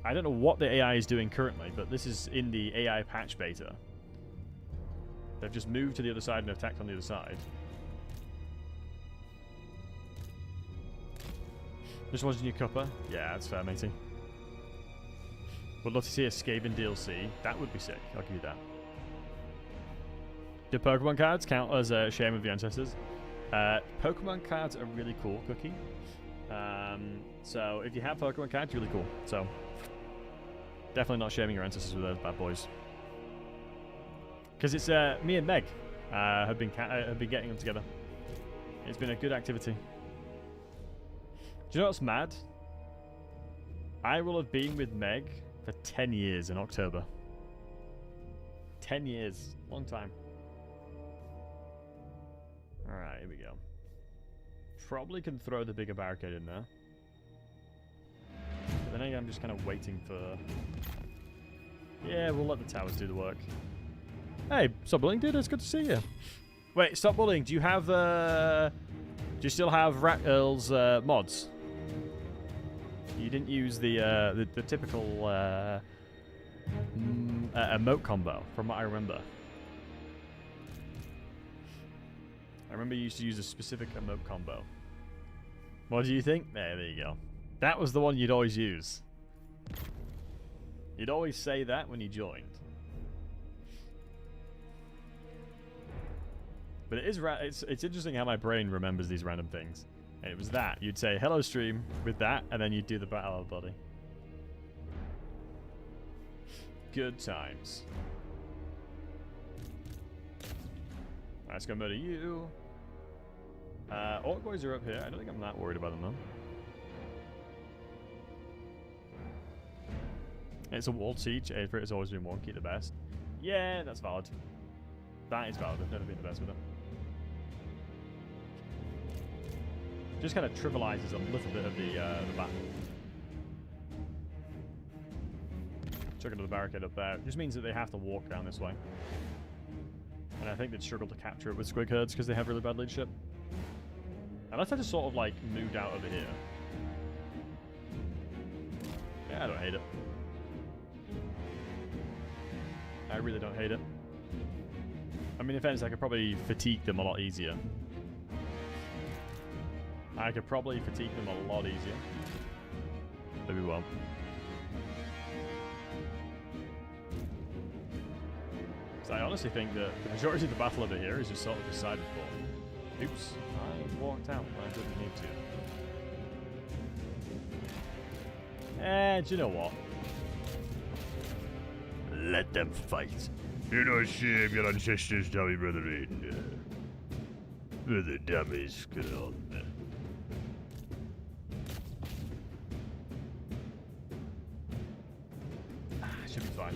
I don't know what the AI is doing currently, but this is in the AI patch beta. They've just moved to the other side and attacked on the other side. Just watching your cuppa? Yeah, that's fair, matey. Would love to see a Skaven DLC. That would be sick. I'll give you that. Do Pokemon cards count as a Shame of the Ancestors? Pokemon cards are really cool, Cookie. So if you have Pokemon cards, really cool. So definitely not shaming your ancestors with those bad boys. Because it's me and Meg have been getting them together. It's been a good activity. Do you know what's mad? I will have been with Meg for 10 years in October. 10 years. Long time. Alright, here we go. Probably can throw the bigger barricade in there. But then I'm just kind of waiting for... Yeah, we'll let the towers do the work. Hey, stop bullying, dude. It's good to see you. Wait, stop bullying. Do you have... Do you still have Rat Earl's mods? You didn't use the typical emote combo, from what I remember. I remember you used to use a specific emote combo. What do you think? There you go. That was the one you'd always use. You'd always say that when you joined. But it is it's interesting how my brain remembers these random things. And it was that. You'd say hello stream with that, and then you'd do the battle body. Good times. Right, let's go murder you. Orc boys are up here. I don't think I'm that worried about them though. It's a walled siege. Favorite has always been wonky, the best. Yeah, that's valid. That is valid. I've never been the best with it. Just kind of trivializes a little bit of the battle. Chuck into the barricade up there. It just means that they have to walk down this way. And I think they'd struggle to capture it with squig herds because they have really bad leadership. Unless I just sort of like moved out over here. Yeah, I don't hate it. I really don't hate it. I mean, in fairness, I could probably fatigue them a lot easier. I could probably fatigue them a lot easier. Maybe we won't. So I honestly think that the majority of the battle over here is just sort of decided for. Oops, I walked out when I didn't need to. Do you know what? Let them fight. Do not shame your ancestors, Dawi brethren. For the dummies gone. Should be fine.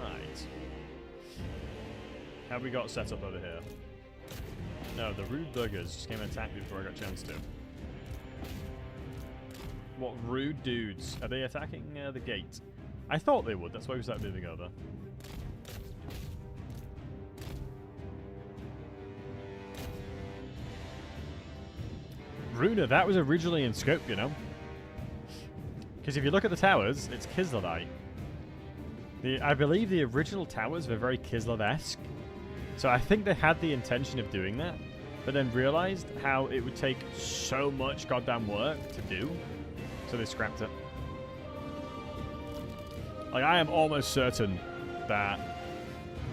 Right. Have we got set up over here? No, the rude burgers just came and attacked me before I got a chance to. What rude dudes? Are they attacking the gate? I thought they would, that's why we started moving over. Runa, that was originally in scope, you know? Because if you look at the towers, it's Kislev-ite. I believe the original towers were very Kislev-esque. So I think they had the intention of doing that, but then realized how it would take so much goddamn work to do, so they scrapped it. Like, I am almost certain that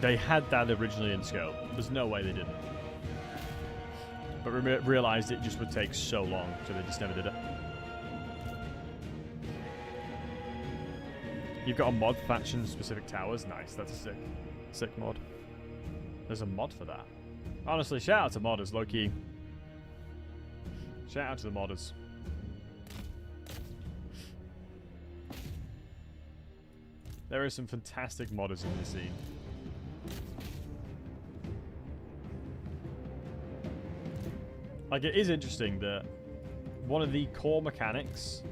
they had that originally in scope. There's no way they didn't. But realized it just would take so long, so they just never did it. You've got a mod for faction-specific towers. Nice, that's a sick mod. There's a mod for that. Honestly, shout out to modders, low-key. Shout out to the modders. There are some fantastic modders in the scene. Like, it is interesting that one of the core mechanics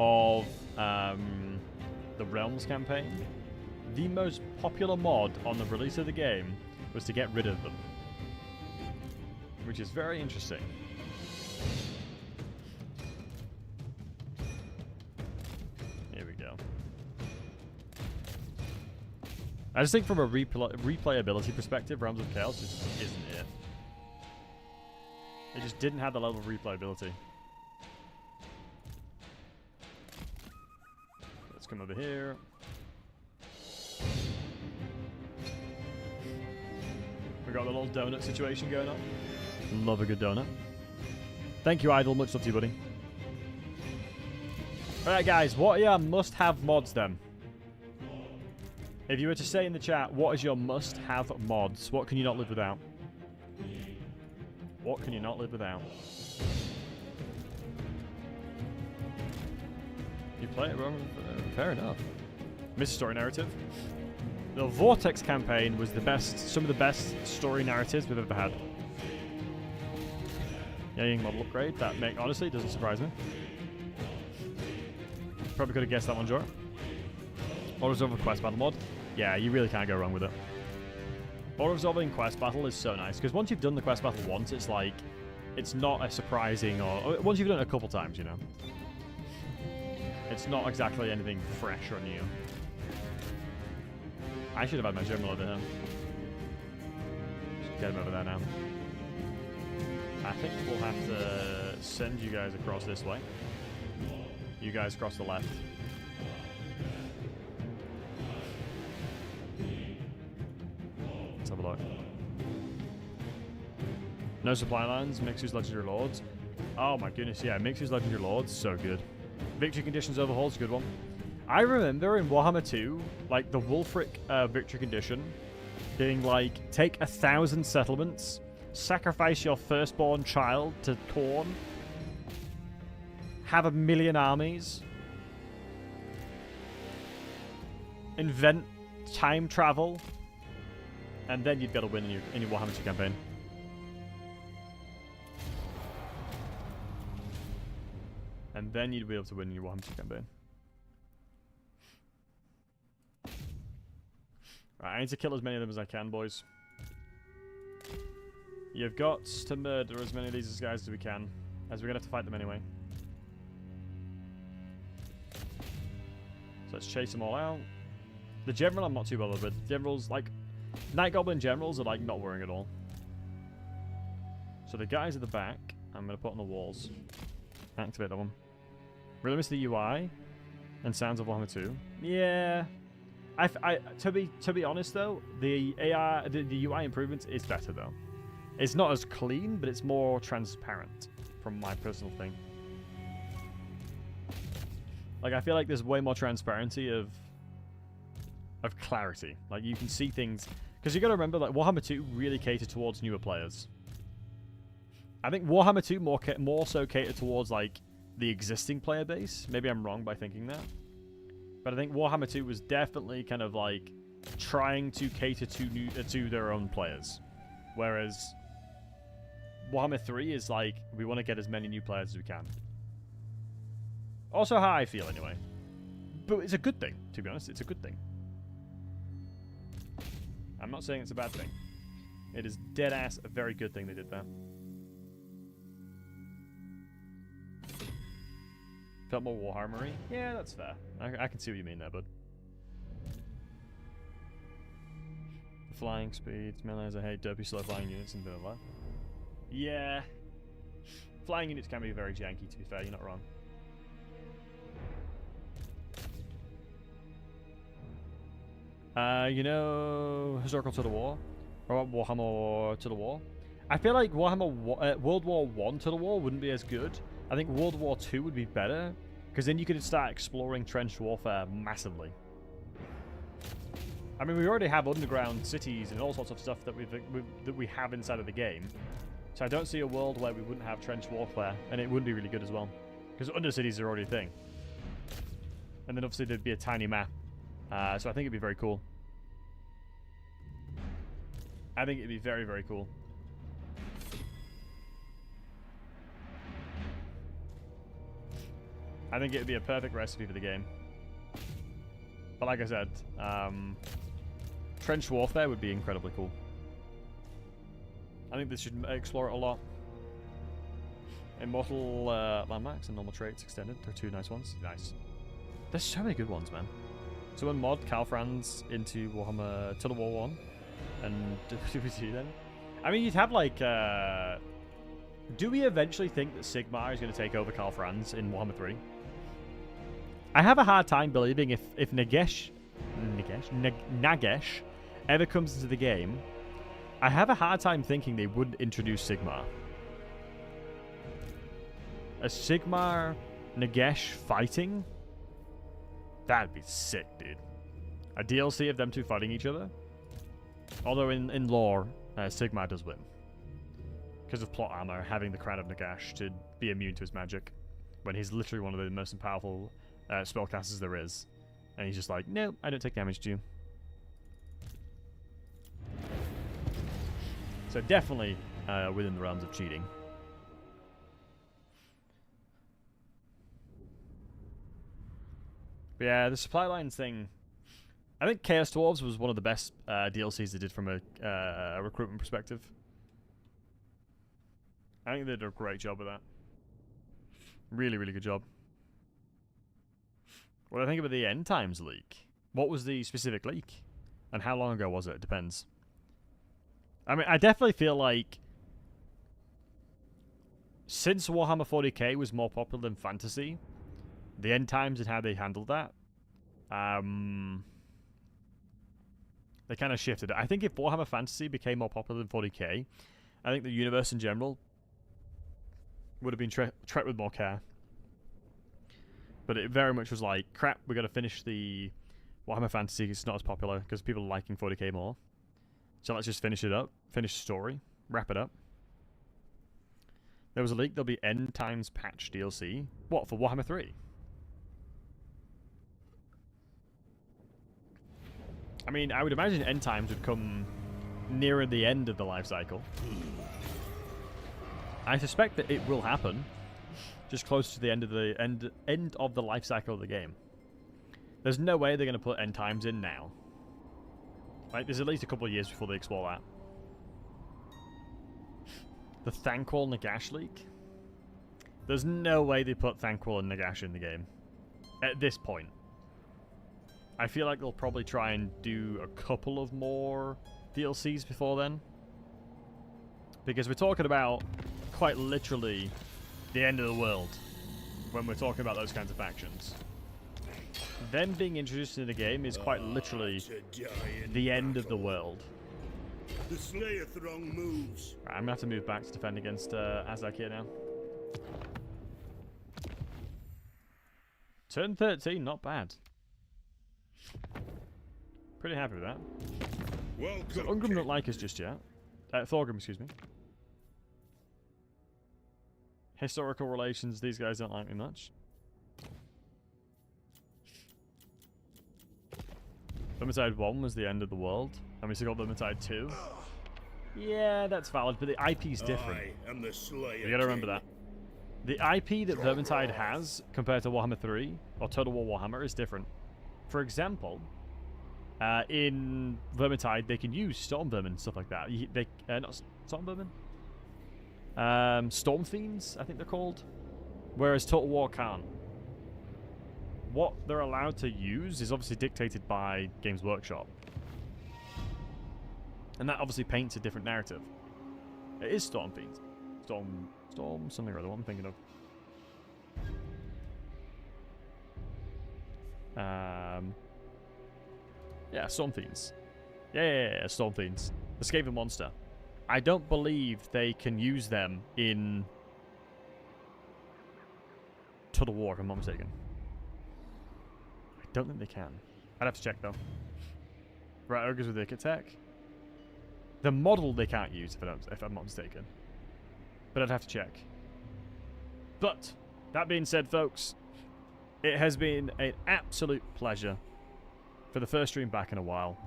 of the Realms campaign, the most popular mod on the release of the game was to get rid of them. Which is very interesting. Here we go. I just think from a replayability perspective, Realms of Chaos just isn't it. It just didn't have the level of replayability. Let's come over here. We got a little donut situation going on. Love a good donut. Thank you, Idle. Much love to you, buddy. Alright, guys. What are your must-have mods, then? If you were to say in the chat, what is your must-have mods? What can you not live without? What can you not live without? You play it, Roman? Fair enough. Missed story narrative. The Vortex campaign was the best, some of the best story narratives we've ever had. Young model upgrade. That honestly doesn't surprise me. Probably could have guessed that one, Jorah. Auto-resolve quest battle mod. Yeah, you really can't go wrong with it. Auto-resolving quest battle is so nice, because once you've done the quest battle once, it's like, it's not a surprising, or once you've done it a couple times, you know. It's not exactly anything fresh or new. I should have had my general over here. Just get him over there now. I think we'll have to send you guys across this way. You guys cross the left. Let's have a look. No supply lines, Mixer's Legendary Lords. Oh my goodness, yeah, Mixer's Legendary Lords, so good. Victory Conditions Overhauls, good one. I remember in Warhammer 2, like the Wulfric Victory Condition, being like, take 1,000 settlements, sacrifice your firstborn child to Khorne, have 1,000,000 armies, invent time travel, and then you'd be able to win in your Warhammer 2 campaign. And then you'd be able to win in your Warhammer 2 campaign. Right, I need to kill as many of them as I can, boys. You've got to murder as many of these guys as we can, as we're going to have to fight them anyway. So let's chase them all out. The general I'm not too bothered with. Generals, like, Night Goblin generals are, like, not worrying at all. So the guys at the back, I'm going to put on the walls. Activate that one. Really miss the UI and sounds of Warhammer 2. Yeah. To be honest though, the AI, the UI improvements is better though. It's not as clean, but it's more transparent from my personal thing. Like I feel like there's way more transparency of clarity. Like you can see things because you got to remember like Warhammer 2 really catered towards newer players. I think Warhammer 2 more so catered towards like the existing player base. Maybe I'm wrong by thinking that. But I think Warhammer 2 was definitely kind of like trying to cater to their own players. Whereas Warhammer 3 is like, we want to get as many new players as we can. Also how I feel anyway. But it's a good thing, to be honest. It's a good thing. I'm not saying it's a bad thing. It is dead ass a very good thing they did there. Felt more Warhammer-y? Yeah, that's fair. I can see what you mean there, bud. Flying speeds, melees, I hate dopey slow flying units and blah blah blah. Yeah. Flying units can be very janky, to be fair, you're not wrong. You know, Historical to the War? Or Warhammer to the War? I feel like Warhammer World War 1 to the War wouldn't be as good. I think World War 2 would be better, because then you could start exploring trench warfare massively. I mean, we already have underground cities and all sorts of stuff that we have inside of the game. So I don't see a world where we wouldn't have trench warfare, and it wouldn't be really good as well. Because undercities are already a thing. And then obviously there'd be a tiny map. So I think it'd be very cool. I think it'd be very, very cool. I think it would be a perfect recipe for the game. But like I said, trench warfare would be incredibly cool. I think they should explore it a lot. Immortal landmarks and normal traits extended. They're two nice ones. Nice. There's so many good ones, man. So when mod Calfrans into Warhammer Total War 1 and WC then? I mean, you'd have like... do we eventually think that Sigmar is going to take over Calfrans in Warhammer 3? I have a hard time believing if Nagesh ever comes into the game, I have a hard time thinking they wouldn't introduce Sigmar. A Sigmar Nagesh fighting? That'd be sick, dude. A DLC of them two fighting each other? Although in lore, Sigmar does win. Because of plot armor, having the Crown of Nagash to be immune to his magic. When he's literally one of the most powerful spellcasters there is. And he's just like, no, I don't take damage to you. So definitely within the realms of cheating. But yeah, the supply lines thing. I think Chaos Dwarves was one of the best DLCs they did from a recruitment perspective. I think they did a great job with that. Really, really good job. What do I think about the End Times leak? What was the specific leak? And how long ago was it? It depends. I mean, I definitely feel like since Warhammer 40k was more popular than Fantasy, the End Times and how they handled that, they kind of shifted. I think if Warhammer Fantasy became more popular than 40k, I think the universe in general would have been treated with more care. But it very much was like, crap, we got to finish the Warhammer Fantasy. It's not as popular because people are liking 40k more. So let's just finish it up, finish the story, wrap it up. There was a leak. There'll be End Times patch DLC. What, for Warhammer 3? I mean, I would imagine End Times would come nearer the end of the life cycle. I suspect that it will happen, just close to the end of the life cycle of the game. There's no way they're going to put End Times in now. Right? There's at least a couple of years before they explore that. The Thanquol Nagash leak? There's no way they put Thanquol and Nagash in the game. At this point. I feel like they'll probably try and do a couple of more DLCs before then. Because we're talking about quite literally the end of the world when we're talking about those kinds of factions. Them being introduced into the game is quite literally the end of the world. The Slayer throng moves. Right, I'm gonna have to move back to defend against Azak here now. Turn 13, not bad. Pretty happy with that. So Ungrim don't like us just yet. Thorgrim, excuse me. Historical relations, these guys don't like me much. Vermintide 1 was the end of the world, and we still got Vermintide 2. Yeah, that's valid, but the IP's different. I am the Slayer You gotta remember that. The IP that Vermintide has compared to Warhammer 3 or Total War Warhammer is different. For example, in Vermintide they can use Storm Vermin and stuff like that. They not Storm Vermin? Storm Fiends, I think they're called. Whereas Total War can't. What they're allowed to use is obviously dictated by Games Workshop. And that obviously paints a different narrative. It is Storm Fiends. Storm something or other, what I'm thinking of. Yeah, Storm Fiends. Yeah, Storm Fiends. The Skaven monster. I don't believe they can use them in Total War, if I'm not mistaken. I don't think they can. I'd have to check, though. Right, Ogres with Ick Attack. The model they can't use, if I'm not mistaken. But I'd have to check. But, that being said, folks, it has been an absolute pleasure for the first stream back in a while.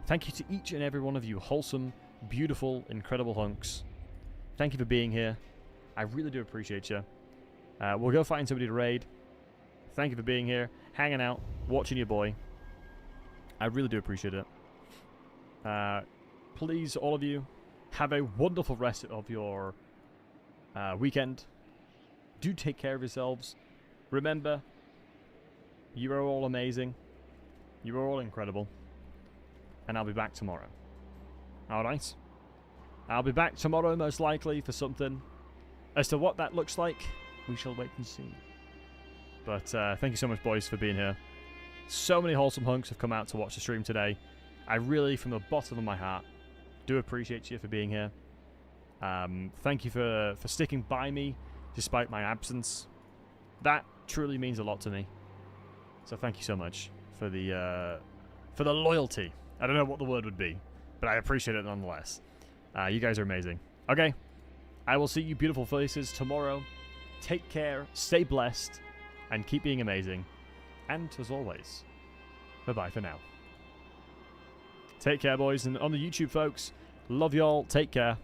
Thank you to each and every one of you wholesome, beautiful, incredible hunks. Thank you for being here. I really do appreciate you. We'll go find somebody to raid. Thank you for being here, hanging out, watching your boy. I really do appreciate it. Please, all of you, have a wonderful rest of your weekend. Do take care of yourselves. Remember, you are all amazing. You are all incredible. And I'll be back tomorrow. Alright? I'll be back tomorrow, most likely, for something. As to what that looks like, we shall wait and see. But thank you so much, boys, for being here. So many wholesome hunks have come out to watch the stream today. I really, from the bottom of my heart, do appreciate you for being here. Thank you for sticking by me despite my absence. That truly means a lot to me. So thank you so much for the loyalty. I don't know what the word would be, but I appreciate it nonetheless. You guys are amazing. Okay, I will see you beautiful faces tomorrow. Take care, stay blessed, and keep being amazing. And as always, bye-bye for now. Take care, boys, and on the YouTube, folks, love y'all. Take care.